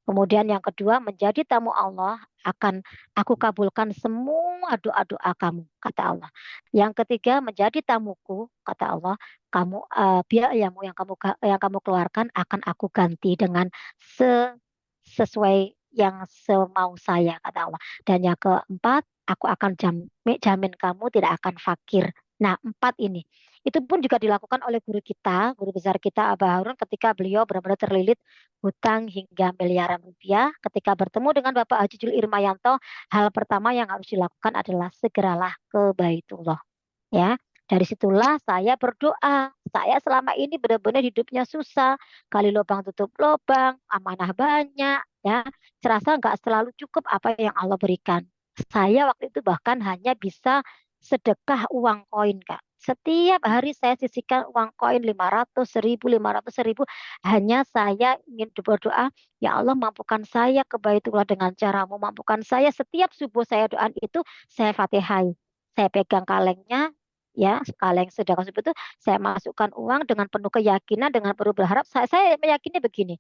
Kemudian yang kedua, menjadi tamu Allah akan aku kabulkan semua doa-doa kamu, kata Allah. Yang ketiga, menjadi tamuku, kata Allah, kamu biayamu yang kamu keluarkan akan aku ganti dengan sesuai yang semau saya, kata Allah. Dan yang keempat, aku akan jamin kamu tidak akan fakir. Nah, 4 ini. Itu pun juga dilakukan oleh guru kita, guru besar kita Abah Harun ketika beliau benar-benar terlilit hutang hingga miliaran rupiah. Ketika bertemu dengan Bapak Haji Jul Irmayanto, hal pertama yang harus dilakukan adalah segeralah ke Baitullah. Ya, dari situlah saya berdoa. Saya selama ini benar-benar hidupnya susah, kali lubang tutup lubang, amanah banyak, ya. Serasa nggak selalu cukup apa yang Allah berikan. Saya waktu itu bahkan hanya bisa sedekah uang koin, Kak. Setiap hari saya sisihkan uang koin 500, 1000, 500, 1000. Hanya saya ingin berdoa, ya Allah mampukan saya ke Baitullah dengan caramu. Mampukan saya setiap subuh saya doa itu, saya fatihai. Saya pegang kalengnya, ya kaleng sedekah subuh itu saya masukkan uang dengan penuh keyakinan, dengan penuh berharap. Saya meyakini begini,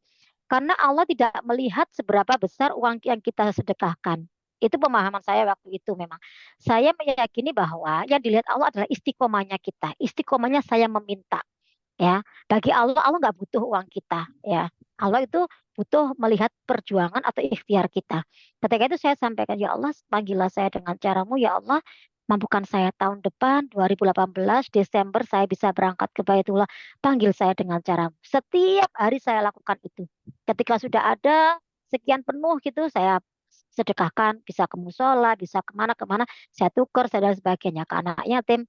karena Allah tidak melihat seberapa besar uang yang kita sedekahkan. Itu pemahaman saya waktu itu memang. Saya meyakini bahwa yang dilihat Allah adalah istiqomahnya kita. Istiqomahnya saya meminta. Ya, bagi Allah, Allah nggak butuh uang kita. Ya, Allah itu butuh melihat perjuangan atau ikhtiar kita. Ketika itu saya sampaikan, ya Allah, panggillah saya dengan caramu, ya Allah, mampukan saya tahun depan 2018 Desember saya bisa berangkat ke Baitullah. Panggil saya dengan caramu. Setiap hari saya lakukan itu. Ketika sudah ada sekian penuh gitu, saya sedekahkan, bisa ke musola, bisa kemana-kemana, saya tukar, saya dan sebagainya ke anak yatim.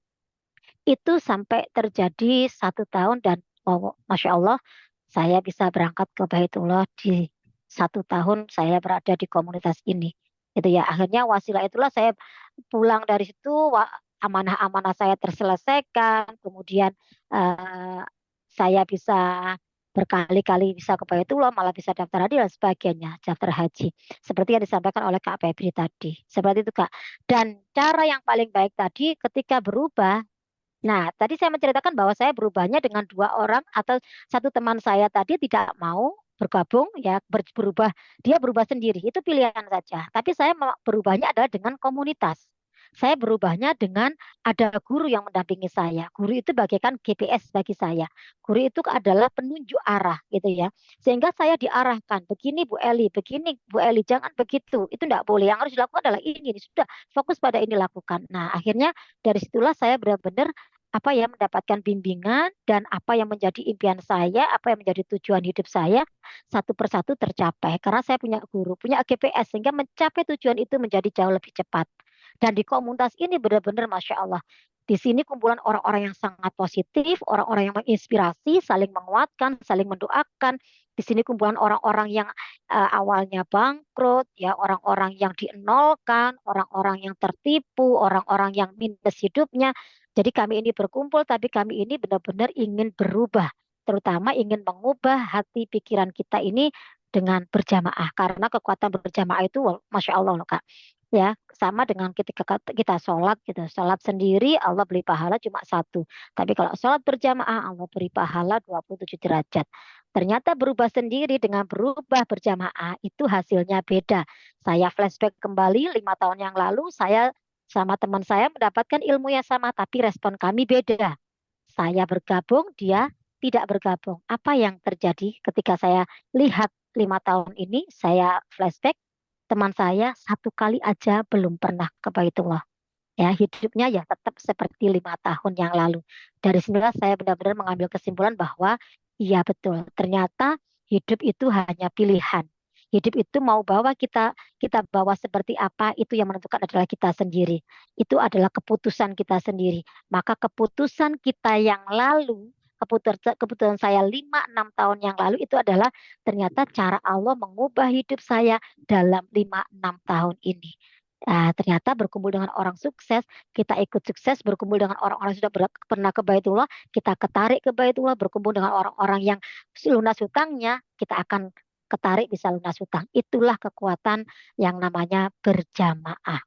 Itu sampai terjadi 1 tahun dan oh, Masya Allah, saya bisa berangkat ke Baitullah di 1 tahun saya berada di komunitas ini. Itu ya, akhirnya wasilah itulah saya pulang dari situ, amanah-amanah saya terselesaikan, kemudian eh, saya bisa berkali-kali bisa ke Baitullah, malah bisa daftar haji dan sebagainya, daftar haji. Seperti yang disampaikan oleh Kak Febri tadi. Seperti itu Kak. Dan cara yang paling baik tadi ketika berubah, nah tadi saya menceritakan bahwa saya berubahnya dengan 2 orang atau satu teman saya tadi tidak mau bergabung ya berubah, dia berubah sendiri itu pilihan saja, tapi saya berubahnya adalah dengan komunitas. Saya berubahnya dengan ada guru yang mendampingi saya. Guru itu bagaikan GPS bagi saya. Guru itu adalah penunjuk arah gitu ya. Sehingga saya diarahkan, begini Bu Eli, begini Bu Eli, jangan begitu. Itu tidak boleh. Yang harus dilakukan adalah ini. Sudah fokus pada ini lakukan. Nah, akhirnya dari situlah saya benar-benar apa ya mendapatkan bimbingan dan apa yang menjadi impian saya, apa yang menjadi tujuan hidup saya satu persatu tercapai karena saya punya guru, punya GPS sehingga mencapai tujuan itu menjadi jauh lebih cepat. Dan di komunitas ini benar-benar Masya Allah. Di sini kumpulan orang-orang yang sangat positif, orang-orang yang menginspirasi, saling menguatkan, saling mendoakan. Di sini kumpulan orang-orang yang awalnya bangkrut, ya orang-orang yang dienolkan, orang-orang yang tertipu, orang-orang yang minus hidupnya. Jadi kami ini berkumpul, tapi kami ini benar-benar ingin berubah, terutama ingin mengubah hati pikiran kita ini dengan berjamaah. Karena kekuatan berjamaah itu, Masya Allah loh Kak. Ya, sama dengan ketika kita sholat gitu. Sholat sendiri Allah beri pahala cuma 1. Tapi kalau sholat berjamaah Allah beri pahala 27 derajat. Ternyata berubah sendiri dengan berubah berjamaah itu hasilnya beda. Saya flashback kembali 5 tahun yang lalu, saya sama teman saya mendapatkan ilmu yang sama, tapi respon kami beda. Saya bergabung, dia tidak bergabung. Apa yang terjadi ketika saya lihat 5 tahun ini, saya flashback, teman saya 1 kali aja belum pernah ke Baitullah. Ya, hidupnya ya tetap seperti 5 tahun yang lalu. Dari sinilah saya benar-benar mengambil kesimpulan bahwa iya betul, ternyata hidup itu hanya pilihan. Hidup itu mau bawa kita bawa seperti apa itu yang menentukan adalah kita sendiri. Itu adalah keputusan kita sendiri. Maka keputusan kita yang lalu, keputusan saya 5-6 tahun yang lalu itu adalah ternyata cara Allah mengubah hidup saya dalam 5-6 tahun ini. Ternyata berkumpul dengan orang sukses, kita ikut sukses, berkumpul dengan orang-orang yang sudah pernah ke Baitullah, kita ketarik ke Baitullah, berkumpul dengan orang-orang yang lunas hutangnya, kita akan ketarik bisa lunas hutang. Itulah kekuatan yang namanya berjamaah.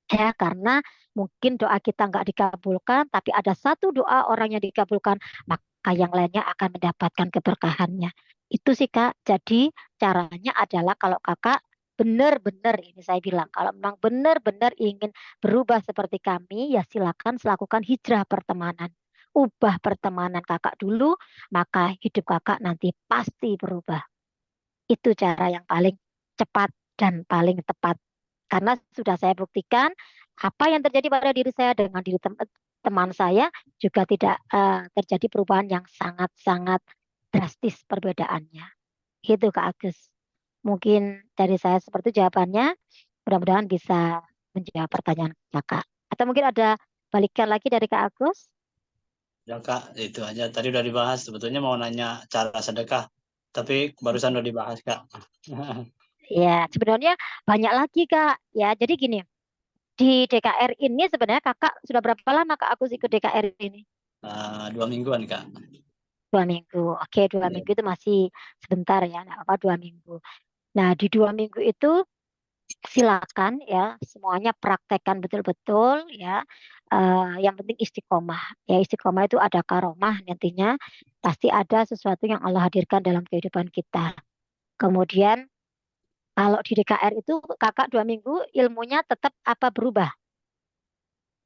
Ya, karena mungkin doa kita nggak dikabulkan, tapi ada satu doa orang yang dikabulkan, maka yang lainnya akan mendapatkan keberkahannya. Itu sih Kak. Jadi caranya adalah kalau Kakak benar-benar ini saya bilang, kalau memang benar-benar ingin berubah seperti kami, ya silakan lakukan hijrah pertemanan. Ubah pertemanan Kakak dulu, maka hidup Kakak nanti pasti berubah. Itu cara yang paling cepat dan paling tepat. Karena sudah saya buktikan apa yang terjadi pada diri saya dengan diri teman saya juga tidak terjadi perubahan yang sangat-sangat drastis perbedaannya. Gitu Kak Agus. Mungkin dari saya seperti jawabannya. Mudah-mudahan bisa menjawab pertanyaan Kakak. Atau mungkin ada balikan lagi dari Kak Agus? Ya Kak, itu aja. Tadi udah dibahas. Sebetulnya mau nanya cara sedekah, tapi barusan udah dibahas Kak. Ya, sebenarnya banyak lagi Kak. Ya, jadi gini. Di DKR ini sebenarnya kakak sudah berapa lama Kak Agus ikut DKR ini? 2 mingguan, Kak. 2 minggu. Oke, 2 minggu itu masih sebentar ya, nggak apa 2 minggu. Nah, di 2 minggu itu silakan ya semuanya praktekkan betul-betul ya. Yang penting istiqomah. Ya istiqomah itu ada karomah nantinya pasti ada sesuatu yang Allah hadirkan dalam kehidupan kita. Kemudian kalau di DKR itu kakak 2 minggu ilmunya tetap apa berubah?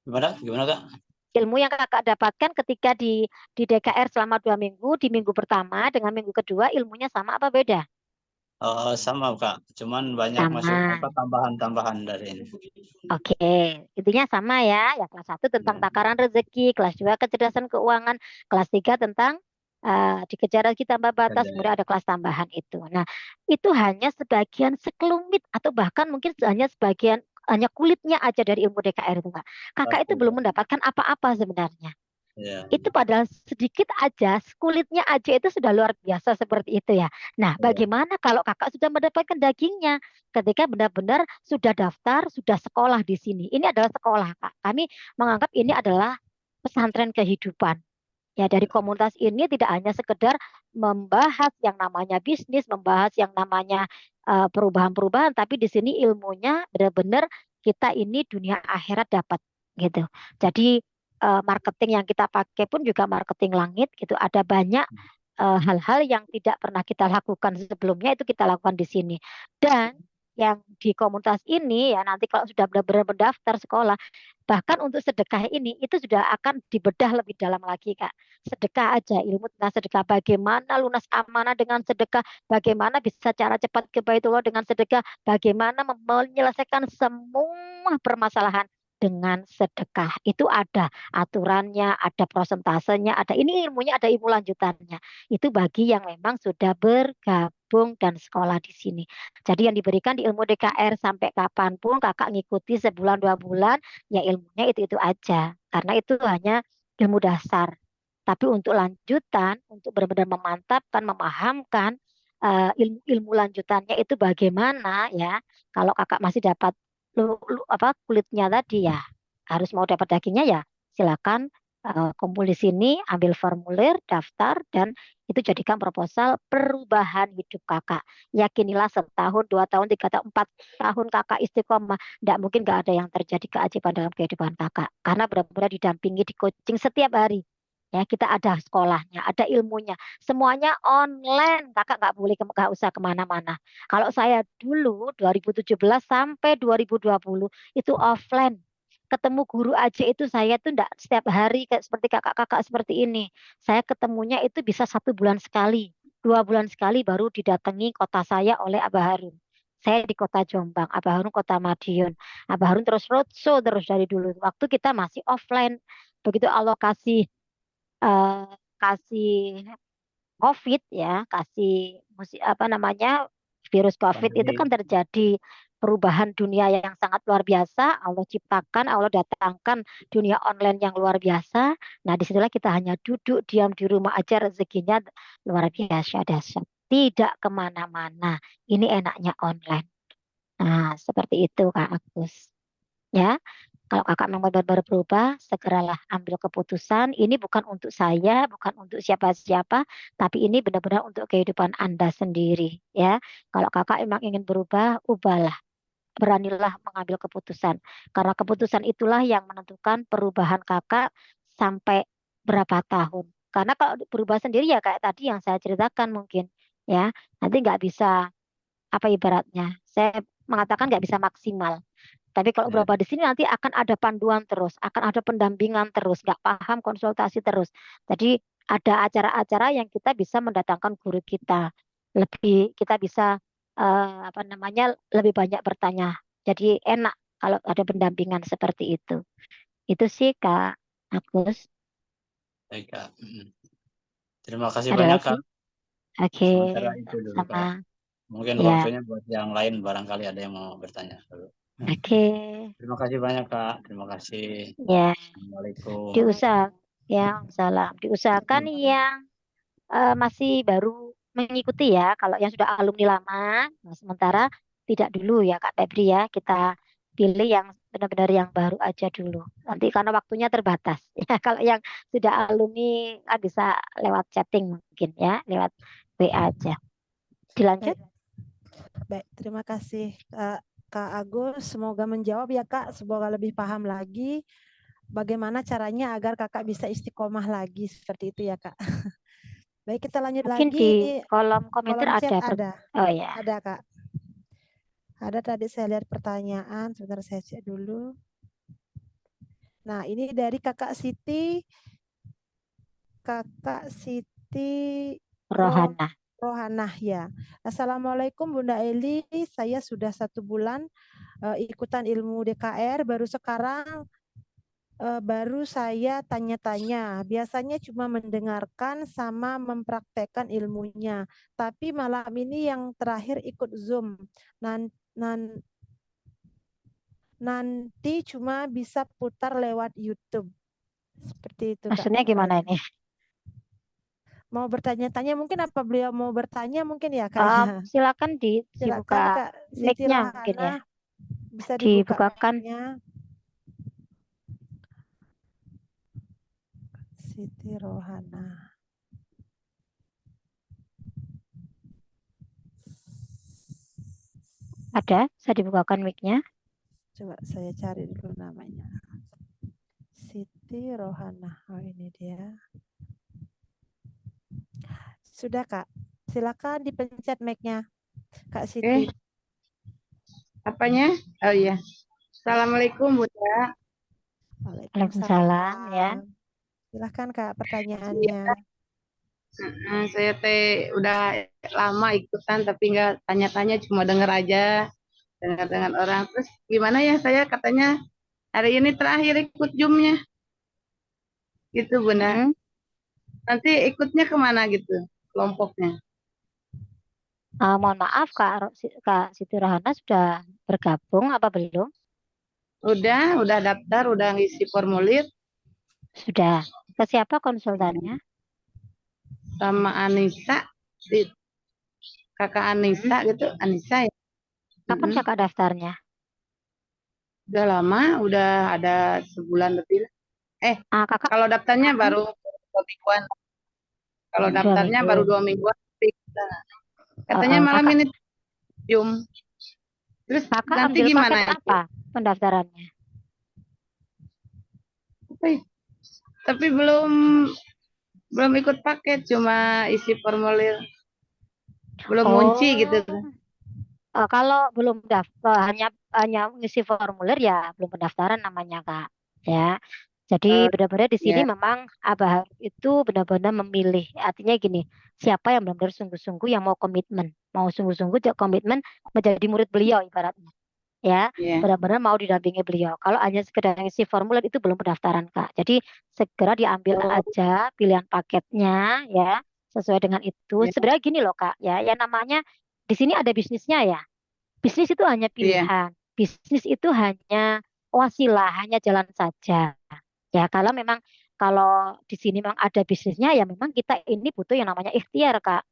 Gimana? Gimana, Kak? Ilmu yang kakak dapatkan ketika di DKR selama 2 minggu, di minggu pertama dengan minggu kedua ilmunya sama apa beda? Sama, Kak. Cuman banyak masuk Sama. apa tambahan-tambahan dari ini. Oke, intinya sama ya. Ya kelas 1 tentang Ya, takaran rezeki, kelas 2 kecerdasan keuangan, kelas 3 tentang dikejar lagi tanpa batas, ada. kemudian ada kelas tambahan itu. Nah, itu hanya sebagian sekelumit atau bahkan mungkin hanya sebagian hanya kulitnya aja dari ilmu DKR itu, Kak. Kakak itu Oke, belum Kak. mendapatkan apa-apa sebenarnya. Ya, Itu padahal sedikit aja, kulitnya aja itu sudah luar biasa seperti itu ya. Nah, ya. bagaimana kalau kakak sudah mendapatkan dagingnya? Ketika benar-benar sudah daftar, sudah sekolah di sini. Ini adalah sekolah, Kak. Kami menganggap ini adalah pesantren kehidupan. Ya, dari komunitas ini tidak hanya sekedar membahas yang namanya bisnis, membahas yang namanya perubahan-perubahan, tapi di sini ilmunya benar-benar kita ini dunia akhirat dapat gitu. Jadi marketing yang kita pakai pun juga marketing langit gitu. Ada banyak hal-hal yang tidak pernah kita lakukan sebelumnya itu kita lakukan di sini. Dan yang di komunitas ini ya nanti kalau sudah benar-benar mendaftar sekolah, bahkan untuk sedekah ini itu sudah akan dibedah lebih dalam lagi, Kak. Sedekah aja, ilmu tentang sedekah, bagaimana lunas amanah dengan sedekah, bagaimana bisa cara cepat ke Baitullah dengan sedekah, bagaimana menyelesaikan semua permasalahan dengan sedekah. Itu ada aturannya, ada prosentasenya, ada ini ilmunya, ada ilmu lanjutannya. Itu bagi yang memang sudah bergabung dan sekolah di sini. Jadi yang diberikan di ilmu DKR sampai kapanpun kakak ngikuti sebulan 2 bulan ya ilmunya itu aja karena itu hanya ilmu dasar. Tapi untuk lanjutan, untuk benar-benar memantapkan, memahamkan ilmu-ilmu lanjutannya itu bagaimana ya? Kalau kakak masih dapat apa kulitnya tadi ya, harus mau dapat dagingnya ya, silakan kumpul di sini, ambil formulir, daftar, dan itu jadikan proposal perubahan hidup kakak. Yakinilah setahun, 2 tahun, 3 tahun, 4 tahun kakak istiqomah tidak mungkin nggak ada yang terjadi keajaiban dalam kehidupan kakak. Karena benar-benar didampingi, di coaching setiap hari. Ya, kita ada sekolahnya, ada ilmunya. Semuanya online. Kakak nggak usah kemana-mana. Kalau saya dulu 2017 sampai 2020 itu offline. Ketemu guru aja itu saya tuh enggak setiap hari kayak seperti kakak-kakak seperti ini. Saya ketemunya itu bisa 1 bulan sekali, 2 bulan sekali baru didatangi kota saya oleh Abah Harun. Saya di kota Jombang, Abah Harun kota Madiun. Abah Harun terus roadshow terus dari dulu. Waktu kita masih offline, begitu alokasi eh, kasih COVID ya, kasih apa namanya virus COVID itu Pandemi. kan terjadi perubahan dunia yang sangat luar biasa. Allah ciptakan, Allah datangkan dunia online yang luar biasa. Nah, disitulah kita hanya duduk diam di rumah aja rezekinya luar biasa dahsyat. Tidak kemana-mana. Ini enaknya online. Nah, seperti itu Kak Agus. Ya, kalau kakak memang benar-benar berubah, segeralah ambil keputusan. Ini bukan untuk saya, bukan untuk siapa-siapa, tapi ini benar-benar untuk kehidupan Anda sendiri. Ya, kalau kakak emang ingin berubah, ubahlah. Beranilah mengambil keputusan. Karena keputusan itulah yang menentukan perubahan kakak sampai berapa tahun. Karena kalau berubah sendiri ya kayak tadi yang saya ceritakan mungkin. Ya, nanti nggak bisa apa ibaratnya. Saya mengatakan nggak bisa maksimal. Tapi kalau Ya. berubah di sini nanti akan ada panduan terus, akan ada pendampingan terus, nggak paham konsultasi terus. Jadi ada acara-acara yang kita bisa mendatangkan guru kita, lebih kita bisa apa namanya lebih banyak bertanya. Jadi enak kalau ada pendampingan seperti itu. Itu sih Kak Agus. Baik, Kak. Terima kasih Ada banyak, lagi? Kak. Oke, Sementara itu dulu, sama. Kak. Mungkin Ya, waktunya buat yang lain barangkali ada yang mau bertanya dulu. oke. Terima kasih banyak, Kak. Terima kasih. Ya, Assalamualaikum. diusahakan. Ya, salam. Diusahakan yang masih baru mengikuti ya. Kalau yang sudah alumni lama, nah sementara tidak dulu ya Kak Febri ya. Kita pilih yang benar-benar yang baru aja dulu. Nanti karena waktunya terbatas. Ya, kalau yang sudah alumni kan bisa lewat chatting mungkin ya, lewat WA aja. Dilanjut. Baik, terima kasih Kak Agus. Semoga menjawab ya Kak. Semoga lebih paham lagi bagaimana caranya agar Kakak bisa istiqomah lagi seperti itu ya Kak. Baik, kita lanjut Mungkin lagi. di kolom komentar Kolom chat ada. ada. Oh ya. Ada Kak. Ada tadi saya lihat pertanyaan. Sebentar saya cek dulu. Nah, ini dari Kakak Siti. Kakak Siti Rohana. Rohanah ya. Assalamualaikum Bunda Eli. Saya sudah 1 bulan ikutan ilmu DKR. Baru saya tanya-tanya. Biasanya cuma mendengarkan sama mempraktekkan ilmunya. Tapi malam ini yang terakhir ikut Zoom. Nanti cuma bisa putar lewat YouTube. Seperti itu Kak. Maksudnya gimana ini? Mau bertanya-tanya mungkin apa beliau mau bertanya mungkin ya Kak ya. Silakan Silakan dibuka Kak Siti mic-nya mungkin ya. Rohana. Bisa dibuka Dibukakan. mic-nya. Siti Rohana. Ada? Bisa dibukakan mic-nya. Coba saya cari dulu namanya. Siti Rohana. Oh ini dia. Sudah Kak. Silakan dipencet mic-nya. Kak Siti. Apanya? Oh iya. Assalamualaikum Bunda. Waalaikumsalam ya. Silahkan Kak pertanyaannya. Saya udah lama ikutan tapi nggak tanya-tanya, cuma denger aja, dengar dengan orang. Terus gimana ya, saya katanya hari ini terakhir ikut Zoom-nya. Gitu Bunda. Nanti ikutnya kemana gitu kelompoknya? Mohon maaf Kak Siti Rohana sudah bergabung apa belum? Udah daftar, udah ngisi formulir. Sudah. Ke siapa konsultannya? Sama Anissa, kakak Anissa gitu, Anissa ya. Kapan kakak daftarnya? Udah lama, udah ada sebulan lebih. Kakak Kalau daftarnya baru 2 mingguan. Kalau daftarnya baru 2 mingguan. Katanya malam ini Zoom. Terus kakak nanti ambil gimana paket apa pendaftarannya? Tapi belum ikut paket, cuma isi formulir. Belum ngunci gitu. Kalau belum daftar hanya ngisi formulir ya belum pendaftaran namanya Kak ya. Jadi benar-benar di sini memang Abah itu benar-benar memilih. Artinya gini, siapa yang benar-benar sungguh-sungguh yang mau komitmen, mau sungguh-sungguh komitmen menjadi murid beliau ibaratnya. Ya, benar-benar mau didampingi beliau. Kalau hanya sekedar ngisi formulir itu belum pendaftaran Kak. Jadi segera diambil aja pilihan paketnya ya, sesuai dengan itu. Sebenarnya gini loh Kak, ya, yang namanya di sini ada bisnisnya ya. Bisnis itu hanya pilihan. Bisnis itu hanya wasilah, hanya jalan saja. Ya, kalau di sini memang ada bisnisnya ya memang kita ini butuh yang namanya ikhtiar, Kak.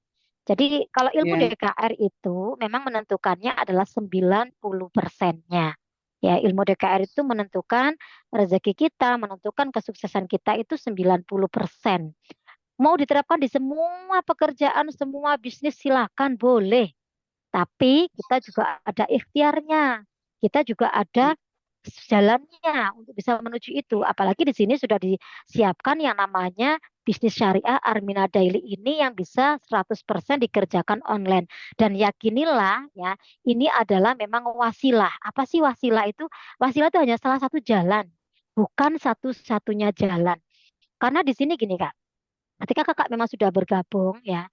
Jadi kalau ilmu DKR itu memang menentukannya adalah 90%-nya. Ya, ilmu DKR itu menentukan rezeki kita, menentukan kesuksesan kita itu 90%. Mau diterapkan di semua pekerjaan, semua bisnis silakan boleh. Tapi kita juga ada ikhtiarnya. Kita juga ada jalannya untuk bisa menuju itu. Apalagi di sini sudah disiapkan yang namanya bisnis syariah Armina Daily ini yang bisa 100% dikerjakan online. Dan yakinilah ya, ini adalah memang wasilah. Apa sih wasilah itu? Wasilah itu hanya salah satu jalan, bukan satu-satunya jalan. Karena di sini gini Kak, ketika kakak memang sudah bergabung ya,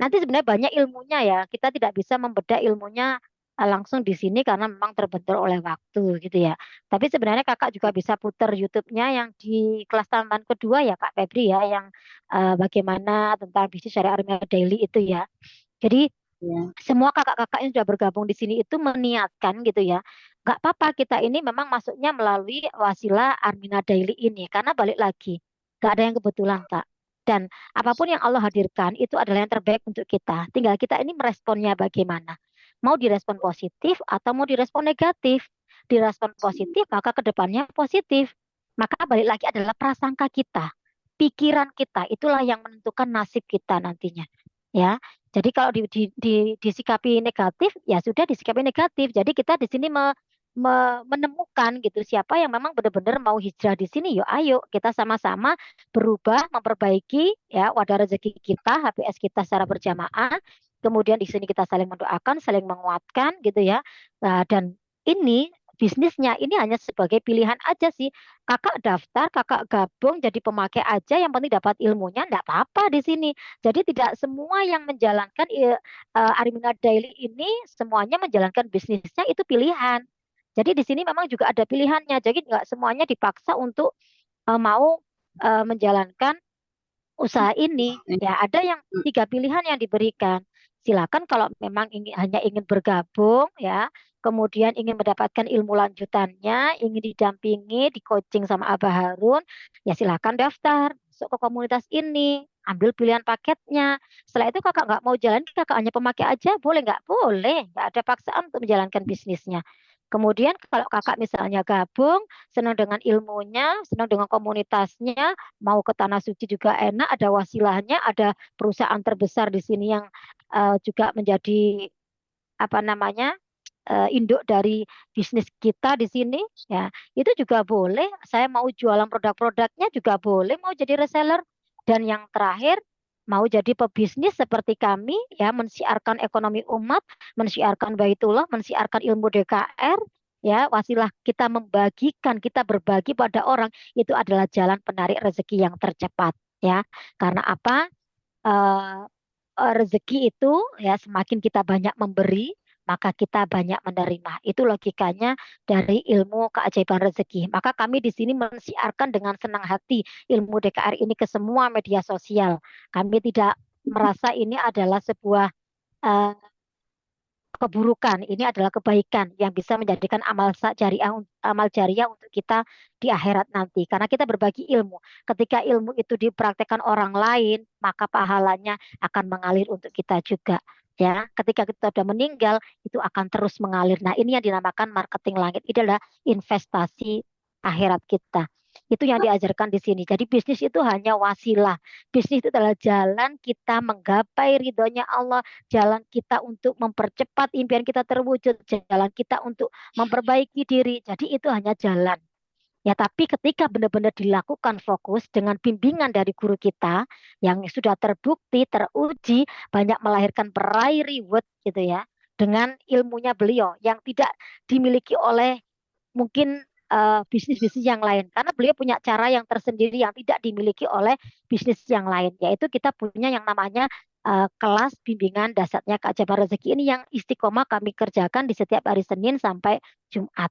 nanti sebenarnya banyak ilmunya ya. Kita tidak bisa membedah ilmunya langsung di sini karena memang terbentur oleh waktu gitu ya. Tapi sebenarnya kakak juga bisa putar YouTube-nya yang di kelas tambahan kedua ya Kak Febri ya, yang bagaimana tentang bisnis syariah Armina Daily itu ya. Jadi semua kakak-kakak yang sudah bergabung di sini itu meniatkan gitu ya. Gak apa-apa kita ini memang masuknya melalui wasilah Armina Daily ini. Karena balik lagi, gak ada yang kebetulan Kak. Dan apapun yang Allah hadirkan itu adalah yang terbaik untuk kita. Tinggal kita ini meresponnya bagaimana. Mau direspon positif atau mau direspon negatif. direspon positif, maka ke depannya positif. Maka balik lagi adalah prasangka kita, pikiran kita, itulah yang menentukan nasib kita nantinya. Ya, jadi kalau disikapi negatif, ya sudah disikapi negatif. Jadi kita di sini menemukan gitu siapa yang memang benar-benar mau hijrah di sini. Yuk, ayo kita sama-sama berubah, memperbaiki ya wadah rezeki kita, HPS kita secara berjamaah. Kemudian di sini kita saling mendoakan, saling menguatkan gitu ya. Nah, dan ini bisnisnya ini hanya sebagai pilihan aja sih. Kakak daftar, kakak gabung jadi pemakai aja, yang penting dapat ilmunya, enggak apa-apa di sini. Jadi tidak semua yang menjalankan Arimina Daily ini semuanya menjalankan bisnisnya itu pilihan. Jadi di sini memang juga ada pilihannya. Jadi nggak semuanya dipaksa untuk mau menjalankan usaha ini. Ya, ada yang 3 pilihan yang diberikan. Silakan kalau memang hanya ingin bergabung ya, kemudian ingin mendapatkan ilmu lanjutannya, ingin didampingi, di coaching sama Abah Harun, ya silakan daftar masuk ke komunitas ini, ambil pilihan paketnya. Setelah itu kakak nggak mau jalan, kakak hanya pemakai aja, boleh nggak? Boleh, nggak ada paksaan untuk menjalankan bisnisnya. Kemudian kalau kakak misalnya gabung, senang dengan ilmunya, senang dengan komunitasnya, mau ke Tanah Suci juga enak, ada wasilahnya, ada perusahaan terbesar di sini yang juga menjadi apa namanya induk dari bisnis kita di sini, ya itu juga boleh. Saya mau jualan produk-produknya juga boleh, mau jadi reseller. Dan yang terakhir, mau jadi pebisnis seperti kami, ya mensiarkan ekonomi umat, mensiarkan baitullah, mensiarkan ilmu DKR, ya wasilah kita membagikan, kita berbagi pada orang, itu adalah jalan penarik rezeki yang tercepat, ya. Karena apa? Eh, rezeki itu ya semakin kita banyak memberi, maka kita banyak menerima. Itu logikanya dari ilmu keajaiban rezeki. Maka kami di sini mensiarkan dengan senang hati ilmu DKR ini ke semua media sosial. Kami tidak merasa ini adalah sebuah eh, keburukan, ini adalah kebaikan yang bisa menjadikan amal jariah untuk kita di akhirat nanti. Karena kita berbagi ilmu. Ketika ilmu itu dipraktekkan orang lain, maka pahalanya akan mengalir untuk kita juga. Ya, ketika kita sudah meninggal, itu akan terus mengalir. Nah, ini yang dinamakan marketing langit. Ini adalah investasi akhirat kita. Itu yang diajarkan di sini. Jadi bisnis itu hanya wasilah. Bisnis itu adalah jalan kita menggapai ridhonya Allah, jalan kita untuk mempercepat impian kita terwujud, jalan kita untuk memperbaiki diri. Jadi itu hanya jalan. Ya, tapi ketika benar-benar dilakukan fokus dengan bimbingan dari guru kita yang sudah terbukti, teruji, banyak melahirkan peraih reward gitu ya, dengan ilmunya beliau yang tidak dimiliki oleh mungkin bisnis-bisnis yang lain, karena beliau punya cara yang tersendiri yang tidak dimiliki oleh bisnis yang lain, yaitu kita punya yang namanya kelas bimbingan dasarnya keajaiban rezeki ini yang istiqomah kami kerjakan di setiap hari Senin sampai Jumat.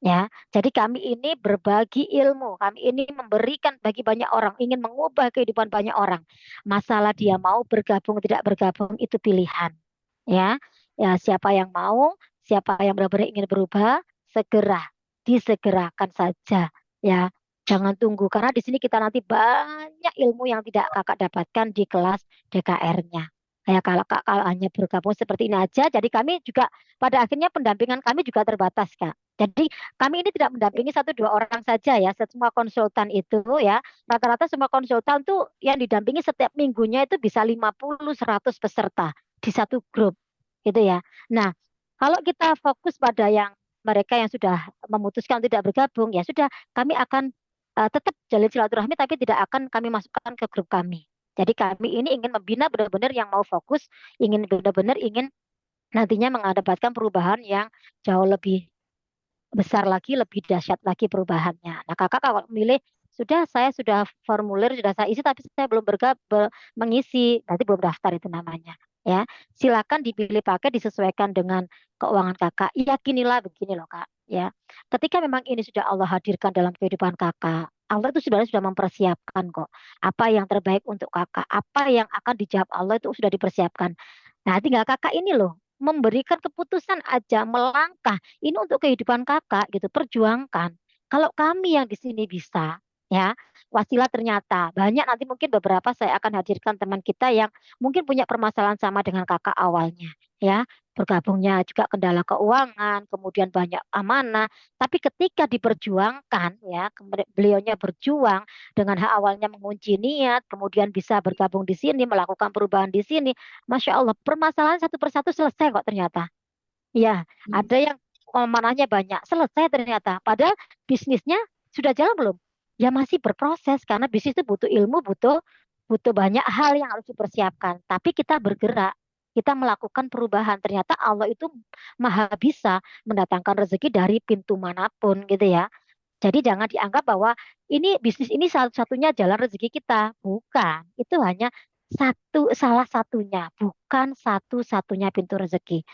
Ya, jadi kami ini berbagi ilmu, kami ini memberikan bagi banyak orang, ingin mengubah kehidupan banyak orang. Masalah dia mau bergabung tidak bergabung itu pilihan. Ya, ya siapa yang mau, siapa yang benar-benar ingin berubah, segera disegerakan saja. Ya, jangan tunggu karena di sini kita nanti banyak ilmu yang tidak kakak dapatkan di kelas DKR-nya. Ya, kalau hanya bergabung seperti ini aja, jadi kami juga pada akhirnya pendampingan kami juga terbatas, Kak. Jadi kami ini tidak mendampingi 1-2 orang saja ya, semua konsultan itu ya, rata-rata semua konsultan tuh yang didampingi setiap minggunya itu bisa 50-100 peserta di satu grup gitu ya. Nah, kalau kita fokus pada yang mereka yang sudah memutuskan tidak bergabung, ya sudah kami akan tetap jalin silaturahmi tapi tidak akan kami masukkan ke grup kami. Jadi kami ini ingin membina benar-benar yang mau fokus, ingin benar-benar ingin nantinya mendapatkan perubahan yang jauh lebih besar lagi, lebih dahsyat lagi perubahannya. Nah, kakak kalau milih saya sudah formulir sudah saya isi tapi saya belum mengisi, nanti belum daftar itu namanya. Ya, silakan dipilih pakai disesuaikan dengan keuangan kakak. Yakinilah begini loh kak. Ya, ketika memang ini sudah Allah hadirkan dalam kehidupan kakak, Allah itu sebenarnya sudah mempersiapkan kok apa yang terbaik untuk kakak, apa yang akan dijawab Allah itu sudah dipersiapkan. Nah, tinggal kakak ini loh memberikan keputusan aja, melangkah. Ini untuk kehidupan kakak gitu, perjuangkan. Kalau kami yang di sini bisa, ya. Wasilah ternyata banyak, nanti mungkin beberapa saya akan hadirkan teman kita yang mungkin punya permasalahan sama dengan kakak awalnya, ya. Bergabungnya juga kendala keuangan, kemudian banyak amanah, tapi ketika diperjuangkan, ya, beliaunya berjuang dengan hak awalnya mengunci niat, kemudian bisa bergabung di sini, melakukan perubahan di sini, masya Allah, permasalahan satu persatu selesai kok ternyata. Ya, ada yang amanahnya banyak, selesai ternyata. Padahal bisnisnya sudah jalan belum? Ya masih berproses karena bisnis itu butuh ilmu, butuh butuh banyak hal yang harus dipersiapkan. Tapi kita bergerak, kita melakukan perubahan. Ternyata Allah itu maha bisa mendatangkan rezeki dari pintu manapun gitu ya. Jadi jangan dianggap bahwa ini bisnis ini satu-satunya jalan rezeki kita. Bukan, itu hanya salah satunya, bukan satu-satunya pintu rezeki.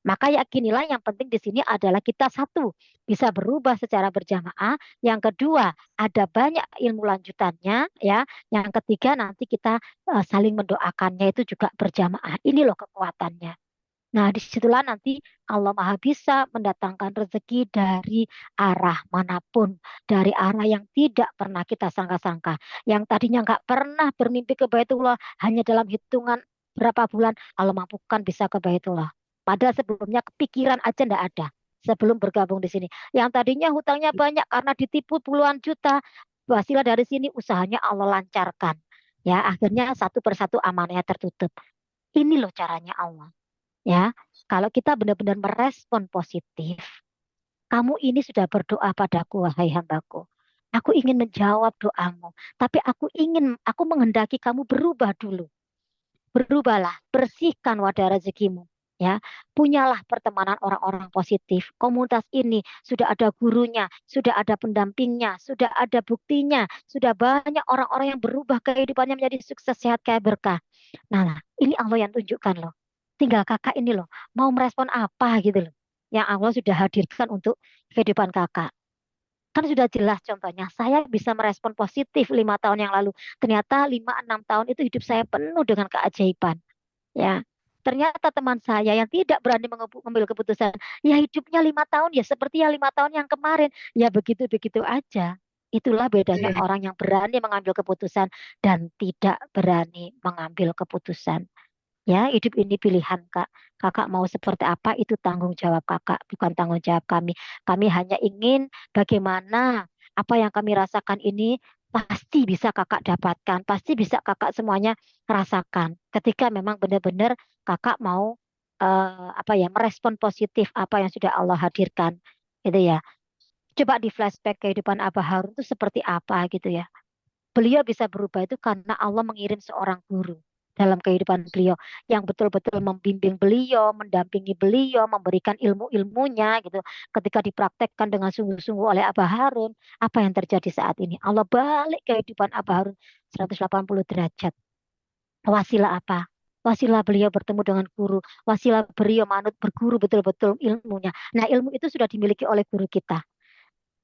Maka yakinilah yang penting di sini adalah kita satu, bisa berubah secara berjamaah. Yang kedua, ada banyak ilmu lanjutannya ya. Yang ketiga nanti kita saling mendoakannya itu juga berjamaah. Ini loh kekuatannya. Nah, disitulah nanti Allah Maha Bisa mendatangkan rezeki dari arah manapun, dari arah yang tidak pernah kita sangka-sangka. Yang tadinya nggak pernah bermimpi ke Baitullah, hanya dalam hitungan berapa bulan Allah mampukan bisa ke Baitullah. Padahal sebelumnya kepikiran aja nggak ada sebelum bergabung di sini. Yang tadinya hutangnya banyak karena ditipu puluhan juta, wasilah dari sini usahanya Allah lancarkan. Ya, akhirnya satu persatu amanahnya tertutup. Ini loh caranya Allah. Ya, kalau kita benar-benar merespon positif, kamu ini sudah berdoa padaku, wahai hambaku. Aku ingin menjawab doamu, tapi aku menghendaki kamu berubah dulu. Berubahlah, bersihkan wadah rezekimu. Ya, punyalah pertemanan orang-orang positif. Komunitas ini sudah ada gurunya, sudah ada pendampingnya, sudah ada buktinya, sudah banyak orang-orang yang berubah kehidupannya menjadi sukses, sehat, kaya, berkah. Nah, ini Allah yang tunjukkan loh. Tinggal kakak ini loh, mau merespon apa gitu loh. Yang Allah sudah hadirkan untuk kehidupan kakak. Kan sudah jelas contohnya, saya bisa merespon positif 5 tahun yang lalu. Ternyata 5-6 tahun itu hidup saya penuh dengan keajaiban. Ya, ternyata teman saya yang tidak berani mengambil keputusan, ya hidupnya 5 tahun ya seperti ya 5 tahun yang kemarin. Ya begitu-begitu aja. Itulah bedanya Iya. orang yang berani mengambil keputusan dan tidak berani mengambil keputusan. Ya, hidup ini pilihan, Kak. Kakak mau seperti apa itu tanggung jawab Kakak, bukan tanggung jawab kami. Kami hanya ingin bagaimana apa yang kami rasakan ini pasti bisa Kakak dapatkan, pasti bisa Kakak semuanya rasakan. Ketika memang benar-benar Kakak mau apa ya, merespon positif apa yang sudah Allah hadirkan, gitu ya. Coba di flashback kehidupan Abah Harun itu seperti apa gitu ya. Beliau bisa berubah itu karena Allah mengirim seorang guru dalam kehidupan beliau yang betul-betul membimbing beliau, mendampingi beliau, memberikan ilmu-ilmunya gitu. Ketika dipraktekkan dengan sungguh-sungguh oleh Abah Harun, apa yang terjadi saat ini? Allah balik kehidupan Abah Harun 180 derajat. Wasilah apa? Wasilah beliau bertemu dengan guru, wasilah beliau manut berguru betul-betul ilmunya. Nah, ilmu itu sudah dimiliki oleh guru kita.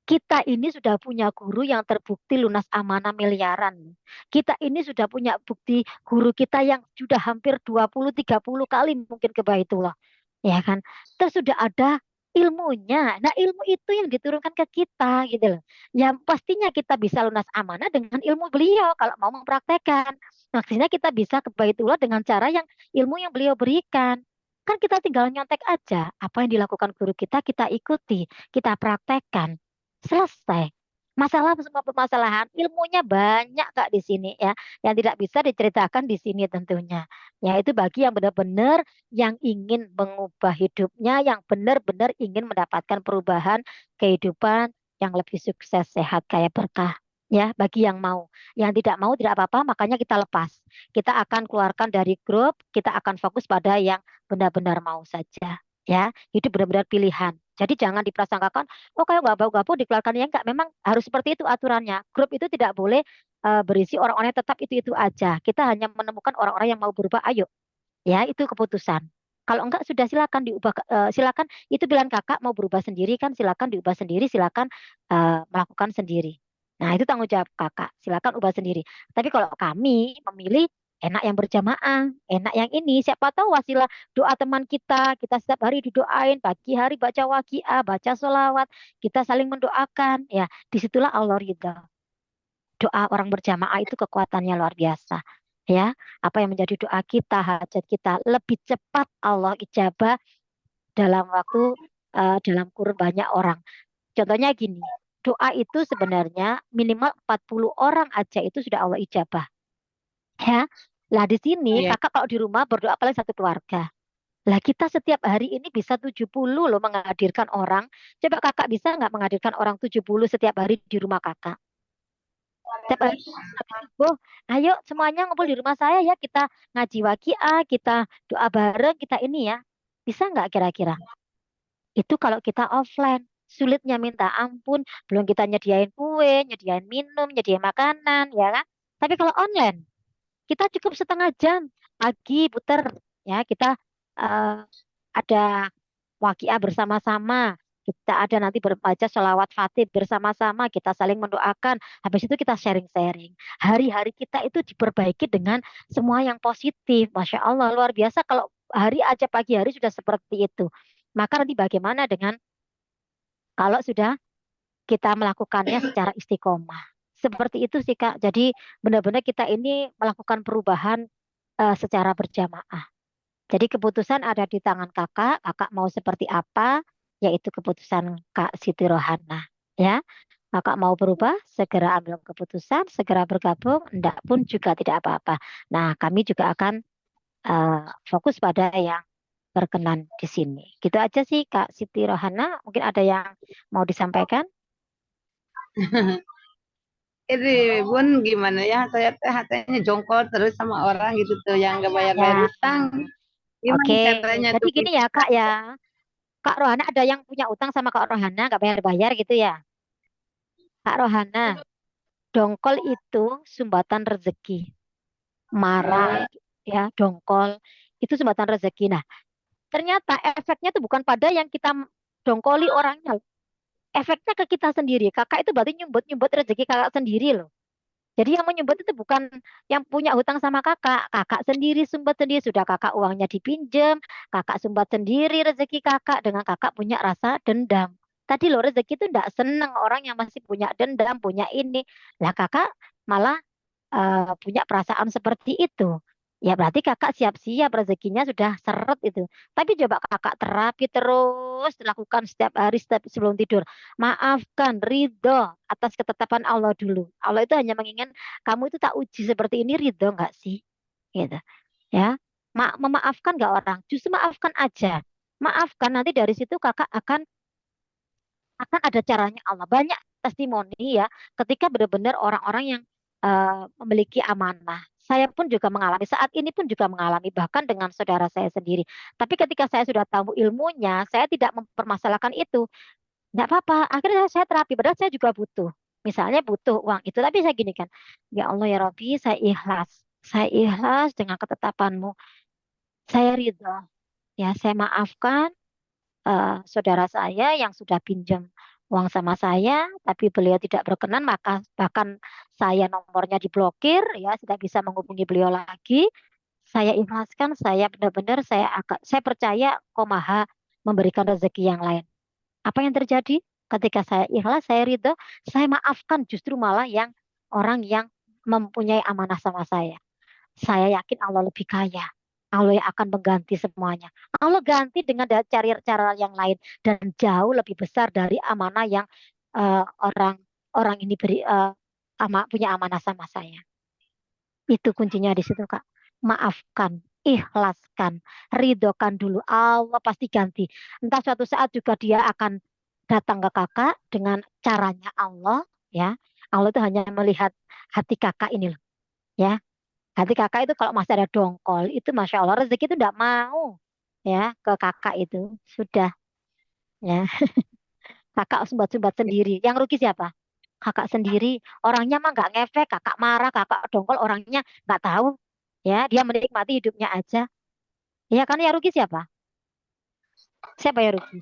Kita ini sudah punya guru yang terbukti lunas amanah miliaran. Kita ini sudah punya bukti guru kita yang sudah hampir 20-30 kali mungkin ke Baitullah. Ya kan? Terus sudah ada ilmunya. Nah, ilmu itu yang diturunkan ke kita gitu loh. Ya pastinya kita bisa lunas amanah dengan ilmu beliau kalau mau mempraktekkan. Maksudnya kita bisa ke Baitullah dengan cara yang ilmu yang beliau berikan. Kan kita tinggal nyontek aja apa yang dilakukan guru kita ikuti, kita praktekkan. Selesai. Masalah semua permasalahan ilmunya banyak Kak di sini ya, yang tidak bisa diceritakan di sini tentunya. Ya itu bagi yang benar-benar yang ingin mengubah hidupnya, yang benar-benar ingin mendapatkan perubahan kehidupan yang lebih sukses, sehat, kaya, berkah. Ya, bagi yang mau. Yang tidak mau tidak apa-apa, makanya kita lepas. Kita akan keluarkan dari grup, kita akan fokus pada yang benar-benar mau saja. Ya, hidup benar-benar pilihan. Jadi jangan diprasangkakan, oh kayak gabung-gabung dikeluarkan ya enggak. Memang harus seperti itu aturannya. Grup itu tidak boleh berisi orang-orang yang tetap itu-itu aja. Kita hanya menemukan orang-orang yang mau berubah, ayo. Ya, itu keputusan. Kalau enggak sudah silakan diubah, silakan itu pilihan kakak mau berubah sendiri kan silakan diubah sendiri, silakan melakukan sendiri. Nah, itu tanggung jawab kakak, silakan ubah sendiri. Tapi kalau kami memilih enak yang berjamaah, enak yang ini, siapa tahu wasilah doa teman kita setiap hari didoain, pagi hari baca waqiah, baca sholawat, kita saling mendoakan, ya disitulah Allah ridha. doa orang berjamaah itu kekuatannya luar biasa. Ya, apa yang menjadi doa kita, hajat kita lebih cepat Allah ijabah dalam waktu dalam kurun banyak orang. Contohnya gini, doa itu sebenarnya minimal 40 orang aja itu sudah Allah ijabah. Ya, lah di sini Iya. kakak kalau di rumah berdoa paling satu keluarga. Lah kita setiap hari ini bisa 70 loh menghadirkan orang. Coba kakak bisa nggak menghadirkan orang 70 setiap hari di rumah kakak? Setiap hari habis subuh, ayo semuanya ngumpul di rumah saya ya, kita ngaji waqiah, kita doa bareng, kita ini ya. Bisa nggak kira-kira? Itu kalau kita offline. Sulitnya minta ampun, belum kita nyediain kue, nyediain minum, nyediain makanan, ya kan? Tapi kalau online, kita cukup setengah jam pagi puter, ya kita eh, ada waqiah bersama-sama. Kita ada nanti berbaca sholawat fatih bersama-sama. Kita saling mendoakan. Habis itu kita sharing-sharing. Hari-hari kita itu diperbaiki dengan semua yang positif. Masya Allah, luar biasa kalau hari aja pagi hari sudah seperti itu. Maka nanti bagaimana dengan kalau sudah kita melakukannya secara istiqomah. Seperti itu sih Kak. Jadi benar-benar kita ini melakukan perubahan secara berjamaah. Jadi keputusan ada di tangan kakak, kakak mau seperti apa, yaitu keputusan Kak Siti Rohana. Ya, kakak mau berubah, segera ambil keputusan, segera bergabung, enggak pun juga tidak apa-apa. Nah, kami juga akan fokus pada yang berkenan di sini. Gitu aja sih Kak Siti Rohana, mungkin ada yang mau disampaikan? Ini Bun gimana ya? Saya teh hatenya jongkol terus sama orang gitu tuh yang nggak bayar-bayar Ya, utang. Gimana oke. caranya Jadi tuh gini ya Kak ya, Kak Rohana ada yang punya utang sama Kak Rohana, nggak bayar-bayar gitu ya? Kak Rohana, dongkol itu sumbatan rezeki. Marah, ya, dongkol, itu sumbatan rezeki. Nah, ternyata efeknya itu bukan pada yang kita dongkoli orangnya. Efeknya ke kita sendiri. Kakak itu berarti nyumbut-nyumbut rezeki kakak sendiri loh. Jadi yang menyumbut itu bukan yang punya hutang sama kakak. Kakak sendiri sumbat sendiri. Sudah kakak uangnya dipinjam. Kakak sumbat sendiri rezeki kakak. Dengan kakak punya rasa dendam. Tadi loh rezeki itu tidak seneng orang yang masih punya dendam. Punya ini. Lah kakak malah punya perasaan seperti itu. Ya berarti kakak siap-siap rezekinya sudah seret itu. Tapi coba kakak terapi terus dilakukan setiap hari setiap sebelum tidur. Maafkan, ridho atas ketetapan Allah dulu. Allah itu hanya menginginkan kamu itu tak uji seperti ini, ridho nggak sih? Gitu. Ya, memaafkan nggak orang? Justru maafkan aja. Maafkan nanti dari situ kakak akan ada caranya Allah. Banyak testimoni ya ketika benar-benar orang-orang yang memiliki amanah. Saya pun juga mengalami, saat ini pun juga mengalami, bahkan dengan saudara saya sendiri. Tapi ketika saya sudah tahu ilmunya, saya tidak mempermasalahkan itu. Tidak apa-apa, akhirnya saya terapi, padahal saya juga butuh. Misalnya butuh uang itu, tapi saya gini kan, ya Allah ya Rabbi, saya ikhlas. Saya ikhlas dengan ketetapanmu. Saya ridho. Ya, saya maafkan saudara saya yang sudah pinjam uang sama saya, tapi beliau tidak berkenan, maka bahkan saya nomornya diblokir, ya tidak bisa menghubungi beliau lagi. Saya ikhlaskan, saya benar-benar saya percaya Kau Maha memberikan rezeki yang lain. Apa yang terjadi? Ketika saya ikhlas, saya ridho, saya maafkan justru malah yang orang yang mempunyai amanah sama saya. Saya yakin Allah lebih kaya. Allah yang akan mengganti semuanya. Allah ganti dengan cari cara yang lain dan jauh lebih besar dari amanah yang orang orang ini punya amanah sama saya. Itu kuncinya di situ, Kak. Maafkan, ikhlaskan, ridhokan dulu. Allah pasti ganti. Entah suatu saat juga dia akan datang ke kakak dengan caranya Allah, ya. Allah itu hanya melihat hati kakak ini loh, ya. Hati kakak itu kalau masih ada dongkol, itu Masya Allah rezeki itu tidak mau ya ke kakak itu. Sudah ya, kakak sumbat-sumbat sendiri. Yang rugi siapa? Kakak sendiri. Orangnya mah nggak ngefek, kakak marah, kakak dongkol, orangnya nggak tahu. Ya, dia menikmati hidupnya aja. Ya kan yang rugi siapa? Siapa yang rugi?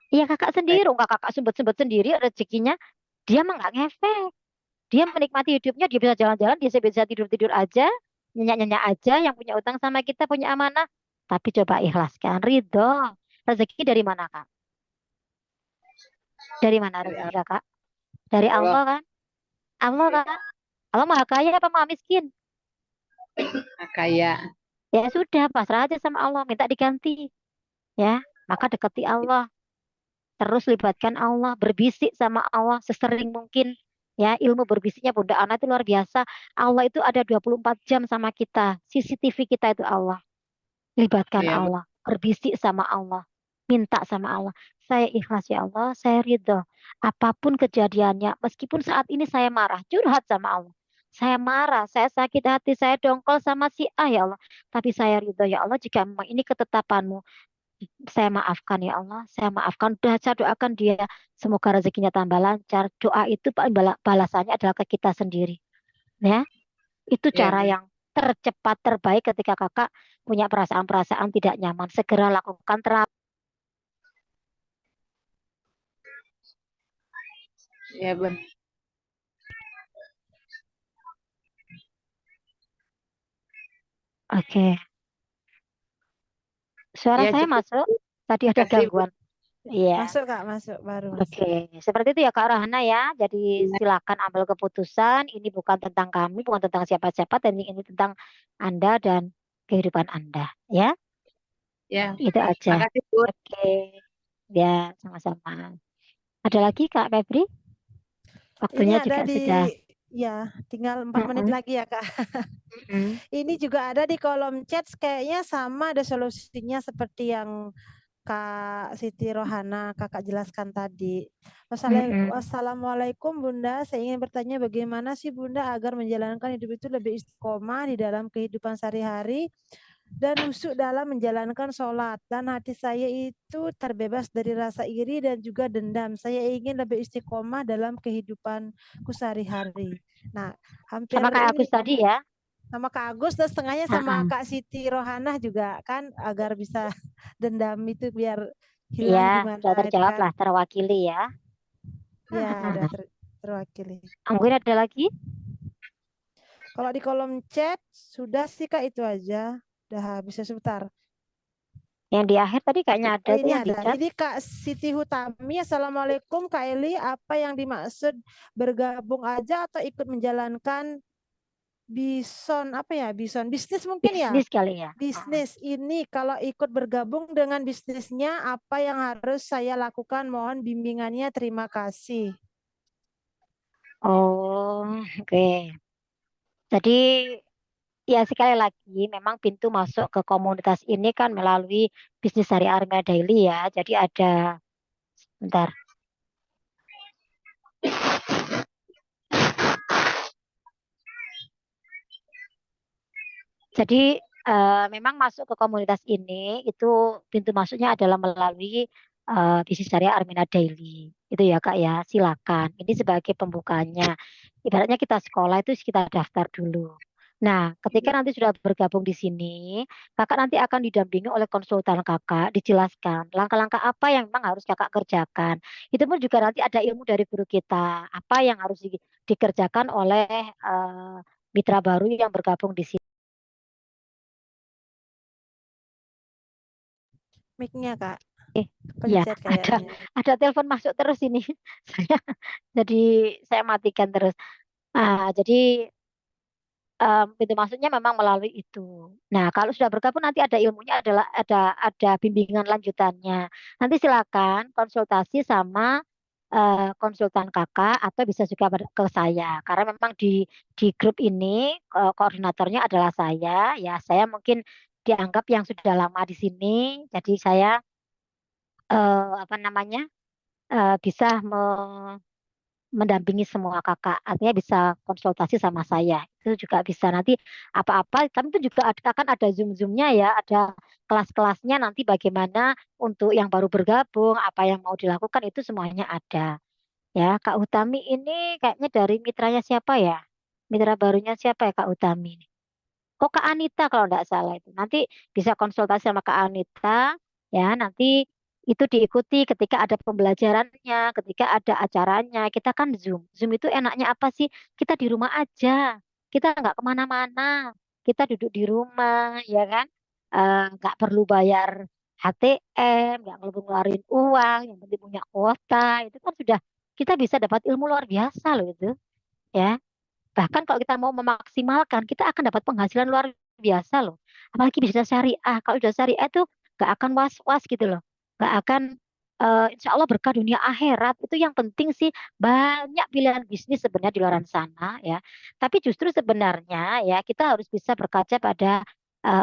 Iya kakak sendiri. Enggak kakak sumbat-sumbat sendiri rezekinya. Dia mah nggak ngefek. Dia menikmati hidupnya, dia bisa jalan-jalan, dia bisa tidur-tidur aja, nyenyak-nyenyak aja, yang punya utang sama kita, punya amanah. Tapi coba ikhlaskan, ridho. Rezeki dari mana, Kak? Dari mana rezeki, Kakak? Dari Allah Allah. kan? Allah kan. Allah maha kaya apa maha miskin? Kayak Ya sudah, pasrah aja sama Allah, minta diganti. Ya, maka dekati Allah. Terus libatkan Allah, berbisik sama Allah sesering mungkin. Ya, ilmu berbisiknya Bunda Ana itu luar biasa. Allah itu ada 24 jam sama kita. CCTV kita itu Allah. Libatkan ya Allah, berbisik sama Allah, minta sama Allah. Saya ikhlas ya Allah, saya ridho. Apapun kejadiannya, meskipun saat ini saya marah, curhat sama Allah. Saya marah, saya sakit hati, saya dongkol sama si A ya Allah. Tapi saya ridho ya Allah, jika memang ini ketetapanmu, saya maafkan ya Allah, saya maafkan. Udah saya doakan dia, semoga rezekinya tambah lancar. Doa itu paling balasannya adalah ke kita sendiri. Ya, itu ya cara yang tercepat terbaik ketika kakak punya perasaan-perasaan tidak nyaman. Segera lakukan terapi. ya Bun. Oke, suara Ya saya cukup. masuk. Tadi ada Kasih Bu. gangguan. Iya, Masuk Kak, masuk baru masuk. oke. Seperti itu ya Kak Rahana ya. Jadi silakan ambil keputusan. Ini bukan tentang kami, bukan tentang siapa-siapa, tapi ini tentang Anda dan kehidupan Anda. Ya, Ya, itu aja. makasih Bu. Oke, ya sama-sama. Ada lagi Kak Febri? Ini Waktunya ada juga di sudah. ya tinggal 4 menit Mm-mm, lagi ya Kak. mm-mm, Ini juga ada di kolom chat kayaknya sama ada solusinya seperti yang Kak Siti Rohana kakak jelaskan tadi. mm-mm. Wassalamualaikum Bunda, saya ingin bertanya bagaimana sih Bunda agar menjalankan hidup itu lebih istiqomah di dalam kehidupan sehari-hari dan khusyuk dalam menjalankan sholat, dan hati saya itu terbebas dari rasa iri dan juga dendam. Saya ingin lebih istiqomah dalam kehidupanku sehari-hari. Nah, hampir Sama kayak ini Agus tadi ya. sama Kak Agus dan setengahnya sama Ah, Kak Siti Rohanah juga kan agar bisa dendam itu biar iya, hilang gimana sudah itu terjawab kan. lah, terwakili ya. Ya, udah terwakili. Mungkin ada lagi? Kalau di kolom chat sudah sih Kak itu aja. Udah habis ya, sebentar. Yang di akhir tadi kayaknya ada Oh itu ini yang di ada. chat. Ini Kak Siti Hutami. Assalamualaikum Kak Eli. Apa yang dimaksud bergabung aja atau ikut menjalankan bison apa ya? Bison bisnis mungkin ya? Bisnis kali ya. Bisnis ini kalau ikut bergabung dengan bisnisnya apa yang harus saya lakukan? Mohon bimbingannya. Terima kasih. Oh, oke. Jadi ya sekali lagi memang pintu masuk ke komunitas ini kan melalui bisnis hari Armia Daily ya. Jadi ada, bentar. Jadi memang masuk ke komunitas ini itu pintu masuknya adalah melalui bisnis syariah Armina Daily. Itu ya Kak ya, silakan. Ini sebagai pembukanya. Ibaratnya kita sekolah itu kita daftar dulu. Nah, ketika nanti sudah bergabung di sini, kakak nanti akan didampingi oleh konsultan kakak, dijelaskan langkah-langkah apa yang memang harus kakak kerjakan. Itu pun juga nanti ada ilmu dari guru kita, apa yang harus dikerjakan oleh mitra baru yang bergabung di sini. Mic-nya Kak. Ya, Pencet ada kayaknya. ada telepon masuk terus ini. Saya jadi saya matikan terus. Jadi pintu masuknya memang melalui itu. Nah, kalau sudah bergabung nanti ada ilmunya adalah ada bimbingan lanjutannya. Nanti silakan konsultasi sama konsultan kakak atau bisa juga ke saya. Karena memang di grup ini koordinatornya adalah saya. Ya, saya mungkin dianggap yang sudah lama di sini. Jadi saya apa namanya? Bisa mendampingi semua kakak. Artinya bisa konsultasi sama saya. Itu juga bisa nanti apa-apa. Kami itu juga akan ada Zoom-Zoomnya ya, ada kelas-kelasnya nanti bagaimana untuk yang baru bergabung, apa yang mau dilakukan itu semuanya ada. Ya, Kak Utami ini kayaknya dari mitranya siapa ya? Mitra barunya siapa ya Kak Utami ini? Kok Kak Anita kalau tidak salah itu. Nanti bisa konsultasi sama Kak Anita ya, nanti itu diikuti ketika ada pembelajarannya, ketika ada acaranya. Kita kan Zoom. Zoom itu enaknya apa sih? Kita di rumah aja. Kita nggak kemana-mana. Kita duduk di rumah, ya kan? Nggak perlu bayar HTM, nggak perlu ngeluarin uang, yang penting punya kuota. Itu kan sudah kita bisa dapat ilmu luar biasa loh itu. ya. Bahkan kalau kita mau memaksimalkan, kita akan dapat penghasilan luar biasa loh. Apalagi bisa syariah. Kalau sudah syariah itu nggak akan was-was gitu loh. Nggak akan, insya Allah berkah dunia akhirat. Itu yang penting sih. Banyak pilihan bisnis sebenarnya di luar sana ya. Tapi justru sebenarnya ya kita harus bisa berkaca pada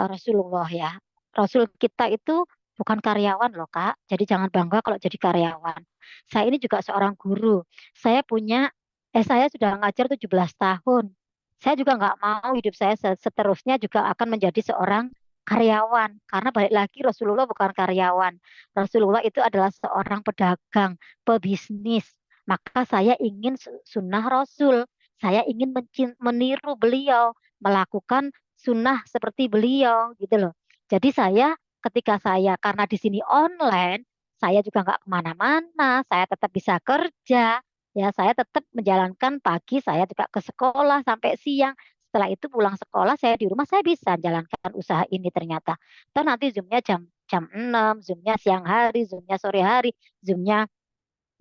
Rasulullah ya. Rasul kita itu bukan karyawan loh Kak. Jadi jangan bangga kalau jadi karyawan. Saya ini juga seorang guru. Saya punya saya sudah ngajar 17 tahun. Saya juga nggak mau hidup saya seterusnya juga akan menjadi seorang karyawan. Karena balik lagi Rasulullah bukan karyawan. Rasulullah itu adalah seorang pedagang, pebisnis. Maka saya ingin sunnah Rasul. Saya ingin meniru beliau, melakukan sunnah seperti beliau gitu loh. Jadi saya ketika saya karena di sini online, saya juga nggak kemana-mana, saya tetap bisa kerja. Ya, saya tetap menjalankan pagi, saya juga ke sekolah sampai siang. Setelah itu pulang sekolah, saya di rumah, saya bisa jalankan usaha ini ternyata. Atau nanti Zoom-nya jam jam 6, Zoom-nya siang hari, Zoom-nya sore hari, Zoom-nya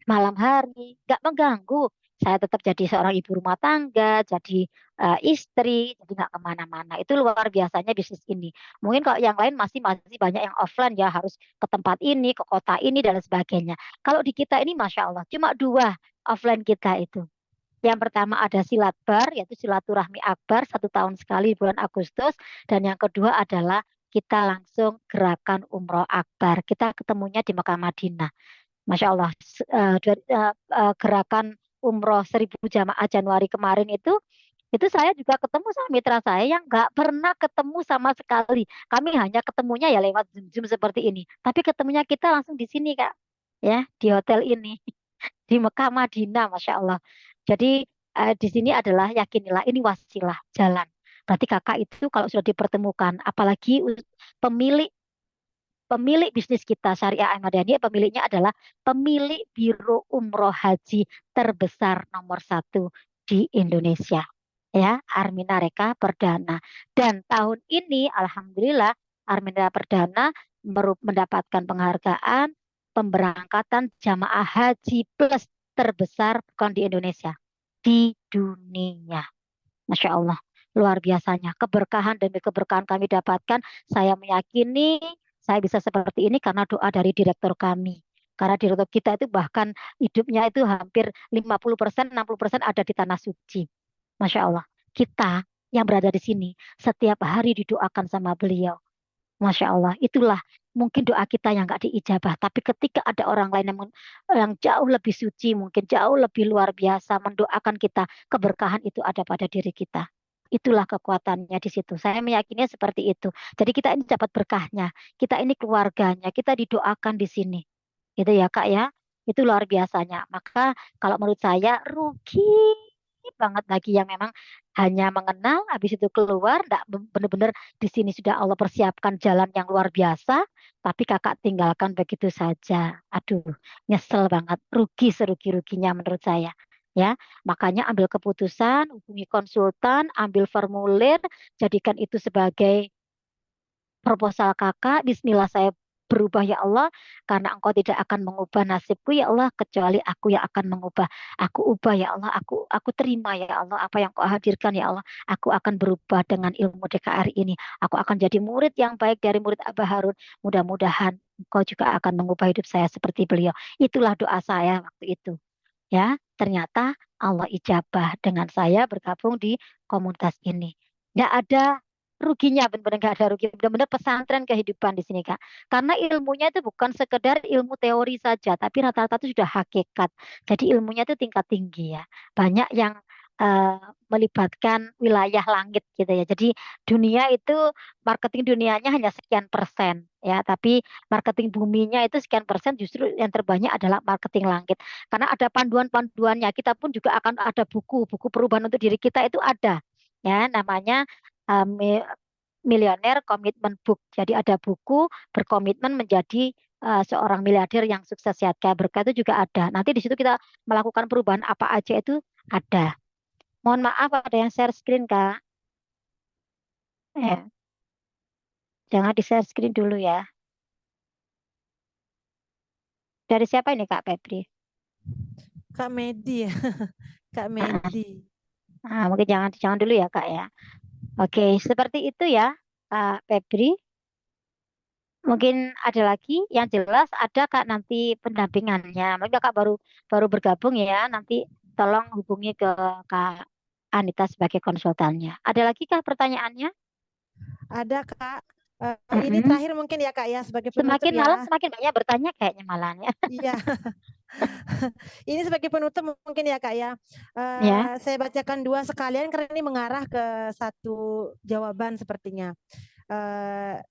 malam hari, nggak mengganggu. Saya tetap jadi seorang ibu rumah tangga, jadi istri, jadi nggak kemana-mana. Itu luar biasanya bisnis ini. Mungkin kalau yang lain masih banyak yang offline ya, harus ke tempat ini, ke kota ini dan sebagainya. Kalau di kita ini, masya Allah, cuma dua offline kita itu. Yang pertama ada silatbar, yaitu silaturahmi akbar 1 tahun sekali di bulan Agustus. Dan yang kedua adalah kita langsung gerakan umroh akbar. Kita ketemunya di Mekah Madinah. Masya Allah, gerakan umroh 1.000 jamaah Januari kemarin itu saya juga ketemu sama mitra saya yang nggak pernah ketemu sama sekali. Kami hanya ketemunya ya lewat Zoom seperti ini. Tapi ketemunya kita langsung di sini Kak, ya di hotel ini di Mekah Madinah, Masya Allah. Jadi di sini adalah yakinilah ini wasilah jalan. Berarti kakak itu kalau sudah dipertemukan, apalagi pemilik pemilik bisnis kita Syariah Ahmadiyah ini pemiliknya adalah pemilik biro umroh haji terbesar nomor 1 di Indonesia, ya Armina Reka Perdana. Dan tahun ini alhamdulillah Armina Perdana mendapatkan penghargaan pemberangkatan jamaah haji plus terbesar bukan di Indonesia, di dunia. Masya Allah, luar biasanya. Keberkahan demi keberkahan kami dapatkan. Saya meyakini saya bisa seperti ini karena doa dari direktur kami. Karena direktur kita itu bahkan hidupnya itu hampir 50%, 60% ada di tanah suci. Masya Allah. Kita yang berada di sini setiap hari didoakan sama beliau. Masya Allah, itulah mungkin doa kita yang nggak diijabah. Tapi ketika ada orang lain yang jauh lebih suci, mungkin jauh lebih luar biasa mendoakan kita, keberkahan itu ada pada diri kita. Itulah kekuatannya di situ. Saya meyakini seperti itu. Jadi kita ini dapat berkahnya, kita ini keluarganya, kita didoakan di sini. Itu ya Kak ya, itu luar biasanya. Maka kalau menurut saya rugi banget bagi yang memang hanya mengenal, habis itu keluar, enggak benar-benar di sini sudah Allah persiapkan jalan yang luar biasa, tapi kakak tinggalkan begitu saja. Aduh, nyesel banget, rugi serugi-ruginya menurut saya. Ya, makanya ambil keputusan, hubungi konsultan, ambil formulir, jadikan itu sebagai proposal kakak, bismillah saya berubah ya Allah, karena engkau tidak akan mengubah nasibku ya Allah, kecuali aku yang akan mengubah. Aku ubah ya Allah, aku terima ya Allah, apa yang kau hadirkan ya Allah, aku akan berubah dengan ilmu DKR ini. Aku akan jadi murid yang baik dari murid Abah Harun. Mudah-mudahan engkau juga akan mengubah hidup saya seperti beliau. Itulah doa saya waktu itu. Ya, ternyata Allah ijabah dengan saya bergabung di komunitas ini. Nggak ada ruginya, benar-benar nggak ada rugi. Benar-benar pesantren kehidupan di sini, Kak. Karena ilmunya itu bukan sekedar ilmu teori saja, tapi rata-rata itu sudah hakikat. Jadi ilmunya itu tingkat tinggi ya. Banyak yang eh, melibatkan wilayah langit gitu ya. Jadi dunia itu marketing dunianya hanya sekian persen ya, tapi marketing buminya itu sekian persen, justru yang terbanyak adalah marketing langit. Karena ada panduan-panduannya. Kita pun juga akan ada buku-buku perubahan untuk diri kita itu ada. Ya, namanya Millionaire Commitment Book. Jadi ada buku berkomitmen menjadi seorang miliarder yang sukses sehat kaya berkah itu juga ada. Nanti di situ kita melakukan perubahan apa aja itu ada. Mohon maaf ada yang share screen Kak. Ya, jangan di share screen dulu ya. Dari siapa ini Kak Febri? Kak Medi ya. Kak Medi. Mungkin jangan dulu ya Kak ya. Oke, seperti itu ya Kak Febri. Mungkin ada lagi yang jelas ada Kak nanti pendampingannya. Mungkin Kak baru baru bergabung ya. Nanti tolong hubungi ke Kak Anita sebagai konsultannya. Ada lagi Kak pertanyaannya? Ada Kak. Ini Mm-mm. terakhir mungkin ya Kak ya sebagai penutup Semakin malam ya. semakin banyak bertanya kayaknya malahnya. Iya. Ini sebagai penutup mungkin ya Kak ya. Ya, Saya bacakan dua sekalian karena ini mengarah ke satu jawaban sepertinya.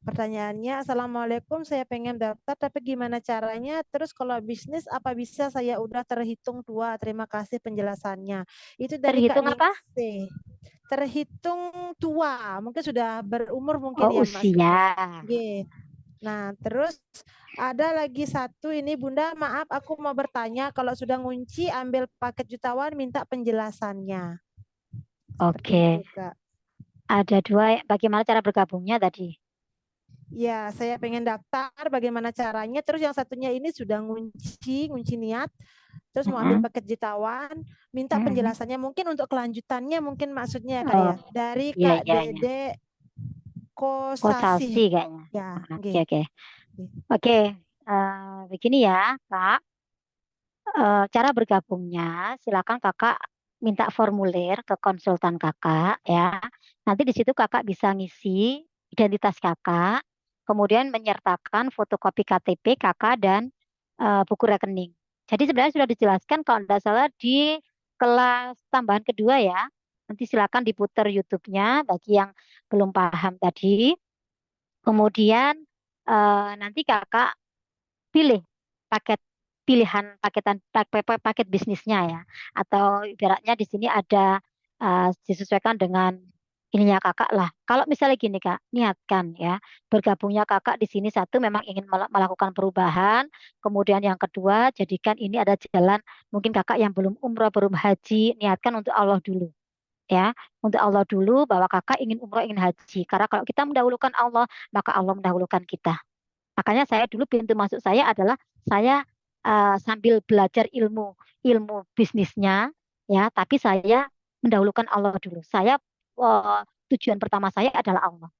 Pertanyaannya, Assalamualaikum, saya pengen daftar, tapi gimana caranya? Terus kalau bisnis, apa bisa saya udah terhitung tua? Terima kasih penjelasannya. Itu dari Kak terhitung apa? Ningsih. Terhitung tua, mungkin sudah berumur mungkin Oh, ya usia. maksudnya. Oke. Nah, terus ada lagi satu ini Bunda, maaf aku mau bertanya, kalau sudah ngunci ambil paket jutawan minta penjelasannya. Seperti Oke. itu, Kak. Ada dua. Bagaimana cara bergabungnya tadi? Ya, saya pengen daftar bagaimana caranya. Terus yang satunya ini sudah ngunci niat, terus mau ambil Mm-mm. paket jutawan, minta Mm-mm. penjelasannya. Mungkin untuk kelanjutannya mungkin maksudnya ya Kak Oh, ya. Dari iya, Kak iya, iya. Dede Kosasih. Kosasi kayaknya. Ya, Oke, oke. oke. Oke, begini ya, Kak. Cara bergabungnya, silakan Kakak minta formulir ke konsultan Kakak ya. Nanti di situ Kakak bisa ngisi identitas Kakak, kemudian menyertakan fotokopi KTP Kakak dan buku rekening. Jadi sebenarnya sudah dijelaskan kalau tidak salah di kelas tambahan kedua ya. Nanti silakan diputar YouTube-nya bagi yang belum paham tadi. Kemudian nanti Kakak pilih paket pilihan paket bisnisnya ya, atau ibaratnya di sini ada disesuaikan dengan ininya Kakak lah. Kalau misalnya gini Kak, niatkan ya bergabungnya Kakak di sini satu memang ingin melakukan perubahan, kemudian yang kedua jadikan ini ada jalan, mungkin Kakak yang belum umroh belum haji, niatkan untuk Allah dulu ya, untuk Allah dulu bahwa Kakak ingin umroh ingin haji, karena kalau kita mendahulukan Allah maka Allah mendahulukan kita. Makanya saya dulu pintu masuk saya adalah saya sambil belajar ilmu ilmu bisnisnya ya, tapi saya mendahulukan Allah dulu. Saya tujuan pertama saya adalah Allah.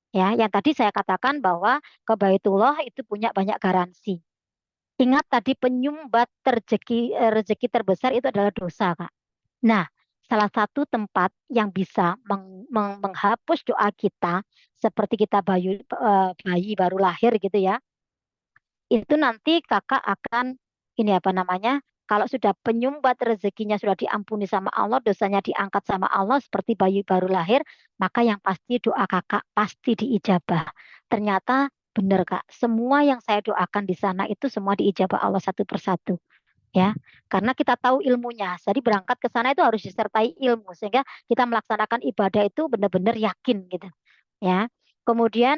Ya, yang tadi saya katakan bahwa ke Baitullah itu punya banyak garansi. Ingat tadi penyumbat rezeki terbesar itu adalah dosa, Kak. Nah, salah satu tempat yang bisa menghapus doa kita seperti kita bayi baru lahir gitu ya, itu nanti kakak akan ini apa namanya, kalau sudah penyumbat rezekinya sudah diampuni sama Allah, dosanya diangkat sama Allah seperti bayi baru lahir, maka yang pasti doa kakak pasti diijabah. Ternyata benar Kak, semua yang saya doakan di sana itu semua diijabah Allah satu persatu ya, karena kita tahu ilmunya. Jadi berangkat ke sana itu harus disertai ilmu sehingga kita melaksanakan ibadah itu benar-benar yakin gitu ya. Kemudian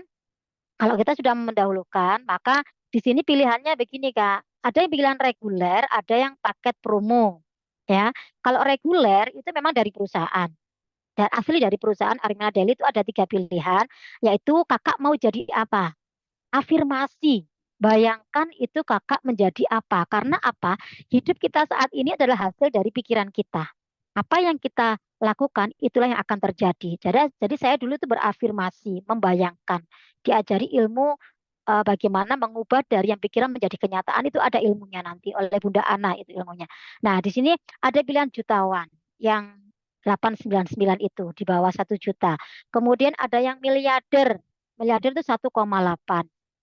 kalau kita sudah mendahulukan, maka di sini pilihannya begini, Kak. Ada yang pilihan reguler, ada yang paket promo. Ya, kalau reguler itu memang dari perusahaan. Dan asli dari perusahaan Arina Daily itu ada tiga pilihan, yaitu kakak mau jadi apa? Afirmasi. Bayangkan itu kakak menjadi apa? Karena apa? Hidup kita saat ini adalah hasil dari pikiran kita. Apa yang kita lakukan, itulah yang akan terjadi. Jadi saya dulu itu berafirmasi, membayangkan, diajari ilmu bagaimana mengubah dari yang pikiran menjadi kenyataan itu ada ilmunya nanti oleh Bunda Ana itu ilmunya. Nah, di sini ada pilihan jutawan yang 899 itu di bawah 1 juta. Kemudian ada yang miliarder. Miliarder itu 1,8.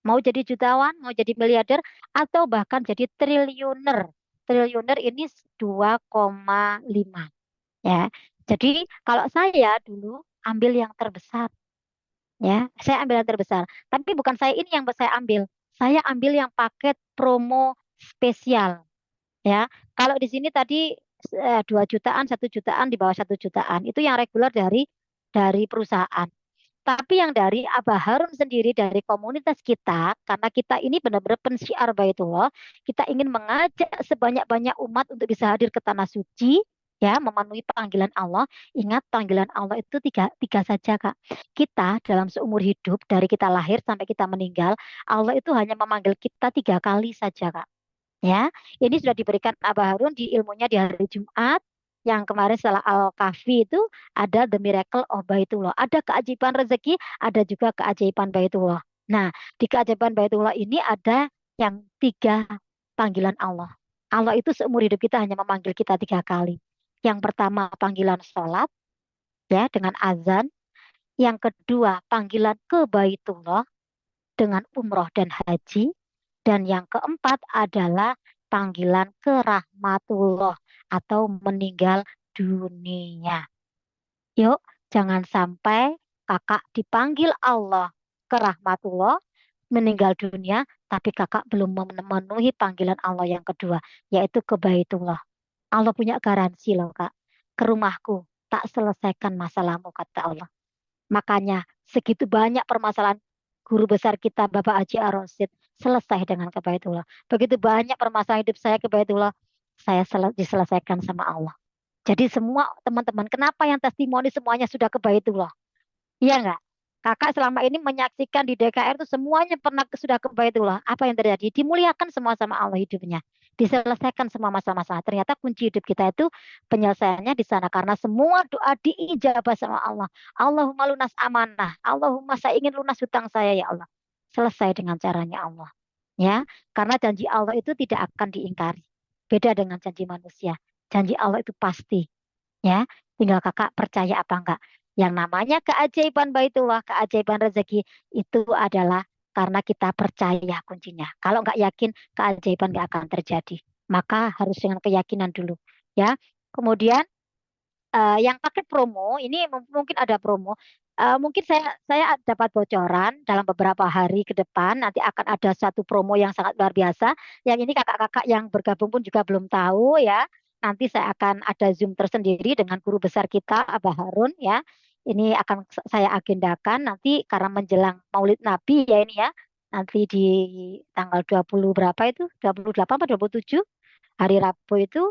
Mau jadi jutawan, mau jadi miliarder atau bahkan jadi triliuner. Triliuner ini 2,5 ya. Jadi kalau saya dulu ambil yang terbesar ya, saya ambil yang terbesar. Tapi bukan saya ini yang saya ambil. Saya ambil yang paket promo spesial ya. Kalau di sini tadi 2 jutaan, 1 jutaan di bawah 1 jutaan itu yang reguler dari perusahaan. Tapi yang dari Abah Harun sendiri dari komunitas kita, karena kita ini benar-benar pensiar Baitullah, kita ingin mengajak sebanyak-banyak umat untuk bisa hadir ke tanah suci, ya, memenuhi panggilan Allah. Ingat panggilan Allah itu tiga saja, Kak. Kita dalam seumur hidup dari kita lahir sampai kita meninggal, Allah itu hanya memanggil kita 3 kali saja, Kak. Ya, ini sudah diberikan Abah Harun di ilmunya di hari Jumat. Yang kemarin setelah Al-Kahfi itu ada The Miracle of Baitullah. Ada keajaiban rezeki, ada juga keajaiban Baitullah. Nah, di keajaiban Baitullah ini ada yang 3 panggilan Allah. Allah itu seumur hidup kita hanya memanggil kita 3 kali. Yang pertama panggilan sholat, ya, dengan azan. Yang kedua panggilan ke Baitullah dengan umroh dan haji. Dan yang keempat adalah panggilan ke rahmatullah atau meninggal dunia. Yuk, jangan sampai kakak dipanggil Allah ke rahmatullah, meninggal dunia, tapi kakak belum memenuhi panggilan Allah yang kedua, yaitu ke Baitullah. Allah punya garansi loh kak, ke rumahku tak selesaikan masalahmu kata Allah. Makanya segitu banyak permasalahan guru besar kita Bapak Haji Ar-Rasyid selesai dengan ke Baitullah. Begitu banyak permasalahan hidup saya ke Baitullah, saya diselesaikan sama Allah. Jadi semua teman-teman, kenapa yang testimoni semuanya sudah ke Baitullah? Iya enggak? Kakak selama ini menyaksikan di DKR itu semuanya pernah sudah ke Baitullah. Apa yang terjadi? Dimuliakan semua sama Allah hidupnya. Diselesaikan semua masalah-masalah. Ternyata kunci hidup kita itu penyelesaiannya di sana. Karena semua doa diijabah sama Allah. Allahumma lunas amanah. Allahumma saya ingin lunas hutang saya ya Allah. Selesai dengan caranya Allah. Ya, karena janji Allah itu tidak akan diingkari. Beda dengan janji manusia. Janji Allah itu pasti. Ya, tinggal kakak percaya apa enggak. Yang namanya keajaiban Baitullah, keajaiban rezeki itu adalah karena kita percaya kuncinya. Kalau nggak yakin, keajaiban nggak akan terjadi. Maka harus dengan keyakinan dulu, ya. Kemudian yang paket promo ini mungkin ada promo. Mungkin saya dapat bocoran dalam beberapa hari ke depan nanti akan ada satu promo yang sangat luar biasa. Yang ini kakak-kakak yang bergabung pun juga belum tahu ya. Nanti saya akan ada Zoom tersendiri dengan guru besar kita Abah Harun ya. Ini akan saya agendakan nanti karena menjelang Maulid Nabi ya ini ya. Nanti di tanggal 20 berapa itu? 28 atau 27 hari Rabu itu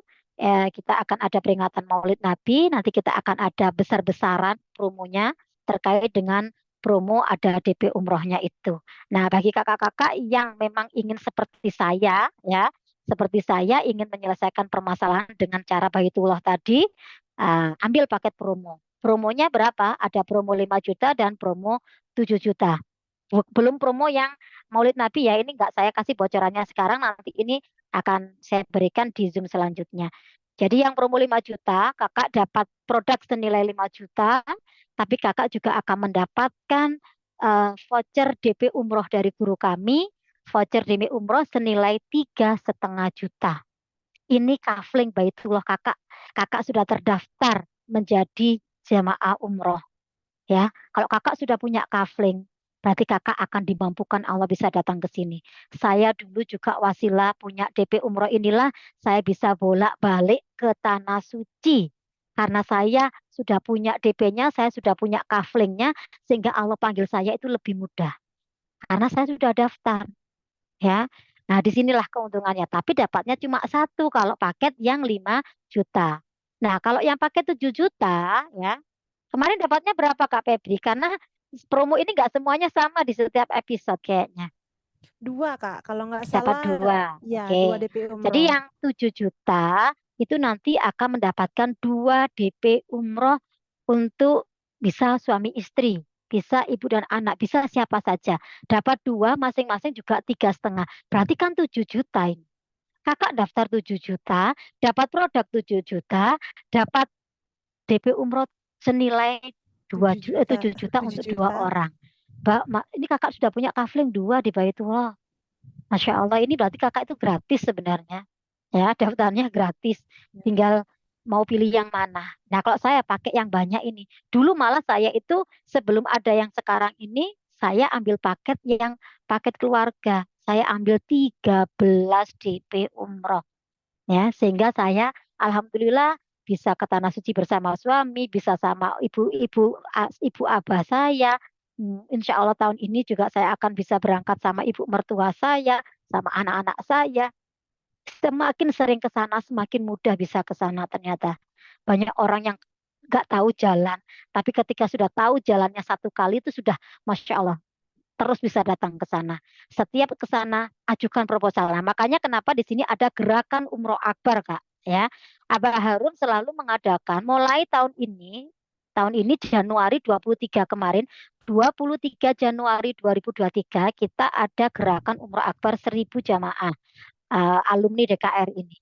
kita akan ada peringatan Maulid Nabi. Nanti kita akan ada besar-besaran promonya terkait dengan promo ada DP umrohnya itu. Nah, bagi kakak-kakak yang memang ingin seperti saya ya, seperti saya ingin menyelesaikan permasalahan dengan cara Baitullah tadi, ambil paket promo. Promonya berapa? Ada promo 5 juta dan promo 7 juta. Belum promo yang Maulid Nabi ya, ini nggak saya kasih bocorannya sekarang, nanti ini akan saya berikan di Zoom selanjutnya. Jadi yang promo 5 juta, kakak dapat produk senilai 5 juta, tapi kakak juga akan mendapatkan voucher DP umroh dari guru kami, voucher DP umroh senilai 3,5 juta. Ini kafling Baitullah kakak. Kakak sudah terdaftar menjadi jamaah umroh. Ya, kalau kakak sudah punya kafling, berarti kakak akan dimampukan Allah bisa datang ke sini. Saya dulu juga wasilah punya DP umroh inilah saya bisa bolak-balik ke tanah suci. Karena saya sudah punya DP-nya, saya sudah punya kaflingnya, sehingga Allah panggil saya itu lebih mudah. Karena saya sudah daftar, ya. Nah, disinilah keuntungannya. Tapi dapatnya cuma satu kalau paket yang 5 juta. Nah, kalau yang paket 7 juta, ya, kemarin dapatnya berapa Kak Febri? Karena promo ini nggak semuanya sama di setiap episode kayaknya. 2 Kak, kalau nggak Dapat salah 2. ya Oke. 2 DP Jadi umroh. yang 7 juta itu nanti akan mendapatkan 2 DP umroh untuk bisa suami istri, bisa ibu dan anak, bisa siapa saja. Dapat 2 masing-masing juga 3,5. Berarti kan 7 juta ini. Kakak daftar 7 juta, dapat produk 7 juta, dapat DP umroh senilai 7 juta 7 untuk 2 juta. orang. Ini kakak sudah punya kafling 2 di Baitullah. Masya Allah, ini berarti kakak itu gratis sebenarnya. Ya, daftarnya gratis. Tinggal mau pilih yang mana. Nah, kalau saya pakai yang banyak ini. Dulu malah saya itu sebelum ada yang sekarang ini, saya ambil paket yang paket keluarga. Saya ambil 13 DP umroh. Ya, sehingga saya alhamdulillah bisa ke Tanah Suci bersama suami, bisa sama ibu abah saya. Insya Allah tahun ini juga saya akan bisa berangkat sama ibu mertua saya, sama anak-anak saya. Semakin sering ke sana, semakin mudah bisa ke sana ternyata. Banyak orang yang nggak tahu jalan, tapi ketika sudah tahu jalannya satu kali itu sudah, Masya Allah, terus bisa datang ke sana. Setiap ke sana, ajukan proposal. Nah, makanya kenapa di sini ada gerakan Umroh Akbar, Kak. ya. Abah Harun selalu mengadakan mulai tahun ini Januari 23 kemarin, 23 Januari 2023 kita ada gerakan Umroh Akbar 1000 jamaah alumni DKR ini.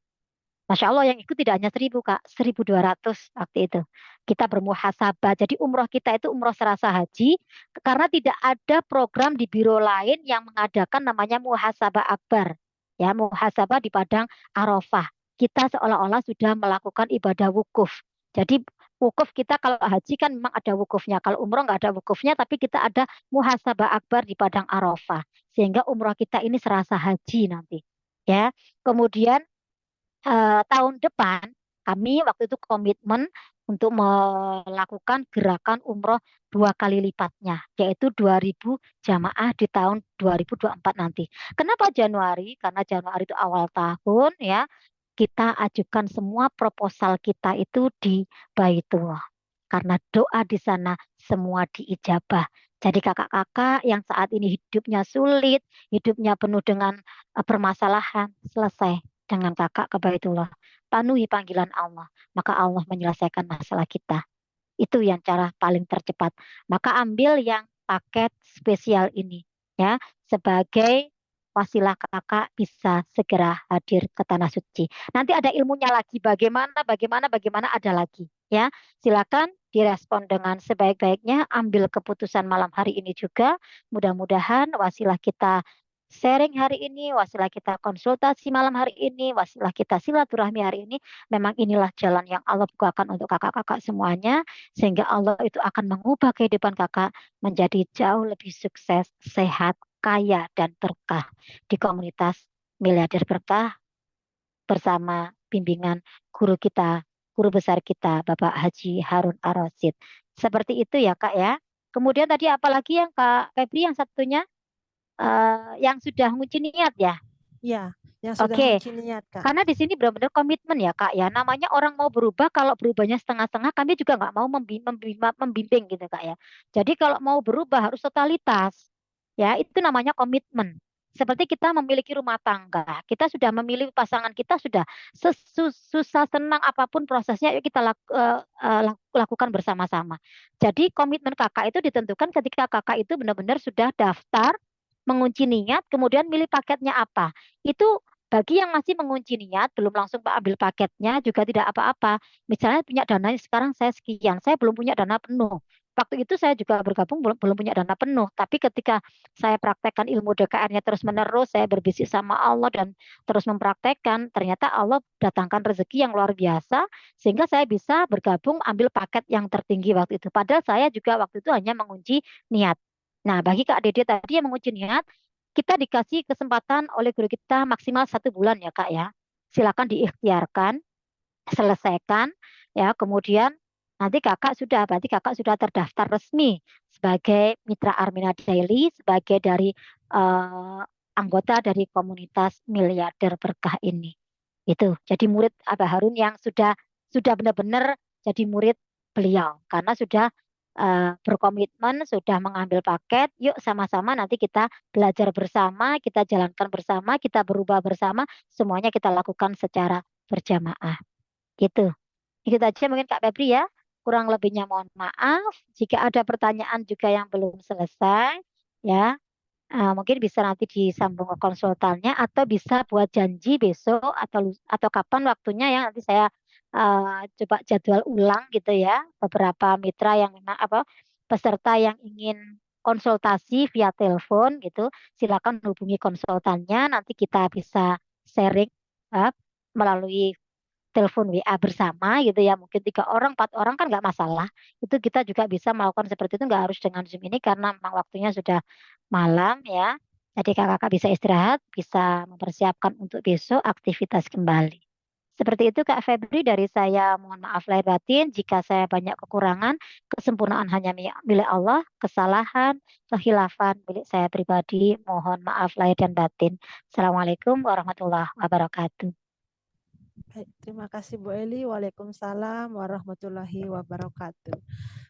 Masya Allah yang ikut tidak hanya 1000 Kak, 1200 waktu itu. Kita bermuhasabah. Jadi umroh kita itu umroh serasa haji karena tidak ada program di biro lain yang mengadakan namanya muhasabah akbar. Ya, muhasabah di Padang Arafah. Kita seolah-olah sudah melakukan ibadah wukuf. Jadi wukuf kita kalau haji kan memang ada wukufnya. Kalau umroh nggak ada wukufnya, tapi kita ada muhasabah akbar di Padang Arafah. Sehingga umroh kita ini serasa haji nanti. Ya, kemudian tahun depan kami waktu itu komitmen untuk melakukan gerakan umroh 2 kali lipatnya, yaitu 2000 jamaah di tahun 2024 nanti. Kenapa Januari? Karena Januari itu awal tahun ya, kita ajukan semua proposal kita itu di Baitullah. Karena doa di sana semua diijabah. Jadi kakak-kakak yang saat ini hidupnya sulit, hidupnya penuh dengan permasalahan, selesai dengan kakak ke Baitullah. Penuhi panggilan Allah, maka Allah menyelesaikan masalah kita. Itu yang cara paling tercepat. Maka ambil yang paket spesial ini ya sebagai wasilah kakak bisa segera hadir ke tanah suci. Nanti ada ilmunya lagi bagaimana ada lagi ya. Silakan direspon dengan sebaik-baiknya, ambil keputusan malam hari ini juga. Mudah-mudahan wasilah kita sharing hari ini, wasilah kita konsultasi malam hari ini, wasilah kita silaturahmi hari ini, memang inilah jalan yang Allah bukakan untuk kakak-kakak semuanya, sehingga Allah itu akan mengubah kehidupan kakak menjadi jauh lebih sukses, sehat, kaya, dan berkah di komunitas Miliarder Berkah bersama bimbingan guru kita, guru besar kita, Bapak Haji Harun Ar-Rasyid. Seperti itu ya Kak ya. Kemudian tadi apalagi yang Kak Febri yang satunya yang sudah mengunci niat ya. Ya, yang sudah Oke, mengunci niat, Kak. karena di sini benar-benar komitmen ya Kak ya. Namanya orang mau berubah, kalau berubahnya setengah-setengah, kami juga nggak mau membimbing gitu Kak ya. Jadi kalau mau berubah harus totalitas. Ya, itu namanya komitmen. Seperti kita memiliki rumah tangga, kita sudah memilih pasangan kita sudah susah senang apapun prosesnya, yuk kita lakukan bersama-sama. Jadi komitmen kakak itu ditentukan ketika kakak itu benar-benar sudah daftar, mengunci niat, kemudian milih paketnya apa. Itu bagi yang masih mengunci niat, belum langsung ambil paketnya juga tidak apa-apa. Misalnya punya dananya sekarang saya sekian, saya belum punya dana penuh. Waktu itu saya juga bergabung belum punya dana penuh. Tapi ketika saya praktekkan ilmu DKR-nya terus-menerus, saya berbisik sama Allah dan terus mempraktekkan, ternyata Allah datangkan rezeki yang luar biasa, sehingga saya bisa bergabung ambil paket yang tertinggi waktu itu. Padahal saya juga waktu itu hanya mengunci niat. Nah, bagi Kak Dede tadi yang mengunci niat, kita dikasih kesempatan oleh guru kita maksimal 1 bulan ya Kak ya. Silakan diikhtiarkan, selesaikan ya. Kemudian nanti berarti kakak sudah terdaftar resmi sebagai mitra Armina Daily, sebagai dari anggota dari komunitas Miliarder Berkah ini. Itu. Jadi murid Abah Harun yang sudah benar-benar jadi murid beliau karena sudah berkomitmen, sudah mengambil paket. Yuk sama-sama nanti kita belajar bersama, kita jalankan bersama, kita berubah bersama, semuanya kita lakukan secara berjamaah. Gitu. Itu aja mungkin Kak Febri ya. Kurang lebihnya mohon maaf. Jika ada pertanyaan juga yang belum selesai, ya mungkin bisa nanti disambung ke konsultannya atau bisa buat janji besok atau kapan waktunya ya, nanti saya coba jadwal ulang gitu ya, beberapa mitra yang memang peserta yang ingin konsultasi via telepon gitu, silakan hubungi konsultannya, nanti kita bisa sharing melalui telepon WA bersama gitu ya, mungkin 3 orang 4 orang kan nggak masalah, itu kita juga bisa melakukan seperti itu, nggak harus dengan Zoom ini karena memang waktunya sudah malam ya. Jadi kakak-kakak bisa istirahat, bisa mempersiapkan untuk besok aktivitas kembali. Seperti itu Kak Febri dari saya, mohon maaf lahir batin jika saya banyak kekurangan, kesempurnaan hanya milik Allah, kesalahan, kehilafan milik saya pribadi, mohon maaf lahir dan batin. Assalamualaikum warahmatullahi wabarakatuh. Baik, terima kasih Bu Eli. Waalaikumsalam warahmatullahi wabarakatuh.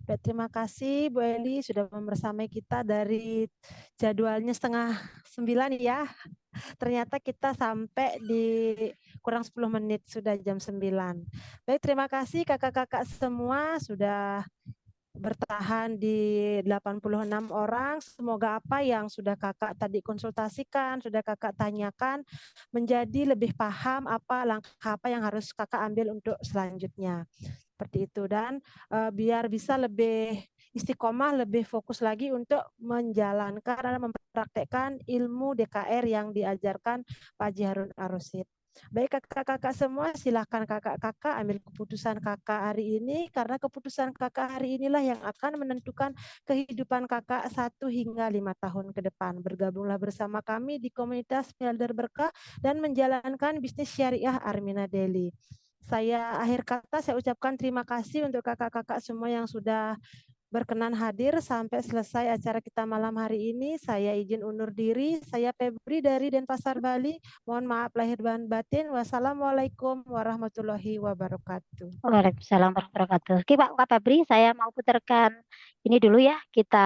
Baik, terima kasih Bu Eli sudah membersamai kita dari jadwalnya 8:30 ya. Ternyata kita sampai di kurang 10 menit, sudah jam 9. Baik, terima kasih kakak-kakak semua sudah bertahan di 86 orang. Semoga apa yang sudah kakak tadi konsultasikan, sudah kakak tanyakan, menjadi lebih paham apa langkah apa yang harus kakak ambil untuk selanjutnya. Seperti itu, dan biar bisa lebih istiqomah, lebih fokus lagi untuk menjalankan dan mempraktekkan ilmu DKR yang diajarkan Pak Haji Harun Ar-Rasyid. Baik kakak-kakak semua, silahkan kakak-kakak ambil keputusan kakak hari ini, karena keputusan kakak hari inilah yang akan menentukan kehidupan kakak 1 hingga 5 tahun ke depan. Bergabunglah bersama kami di komunitas Melder Berkah dan menjalankan bisnis syariah Armina Daily. Akhir kata saya ucapkan terima kasih untuk kakak-kakak semua yang sudah berkenan hadir sampai selesai acara kita malam hari ini. Saya izin undur diri. Saya Febri dari Denpasar, Bali. Mohon maaf lahir dan batin. Wassalamualaikum warahmatullahi wabarakatuh. Waalaikumsalam warahmatullahi wabarakatuh. Oke Pak Febri, saya mau putarkan ini dulu ya, kita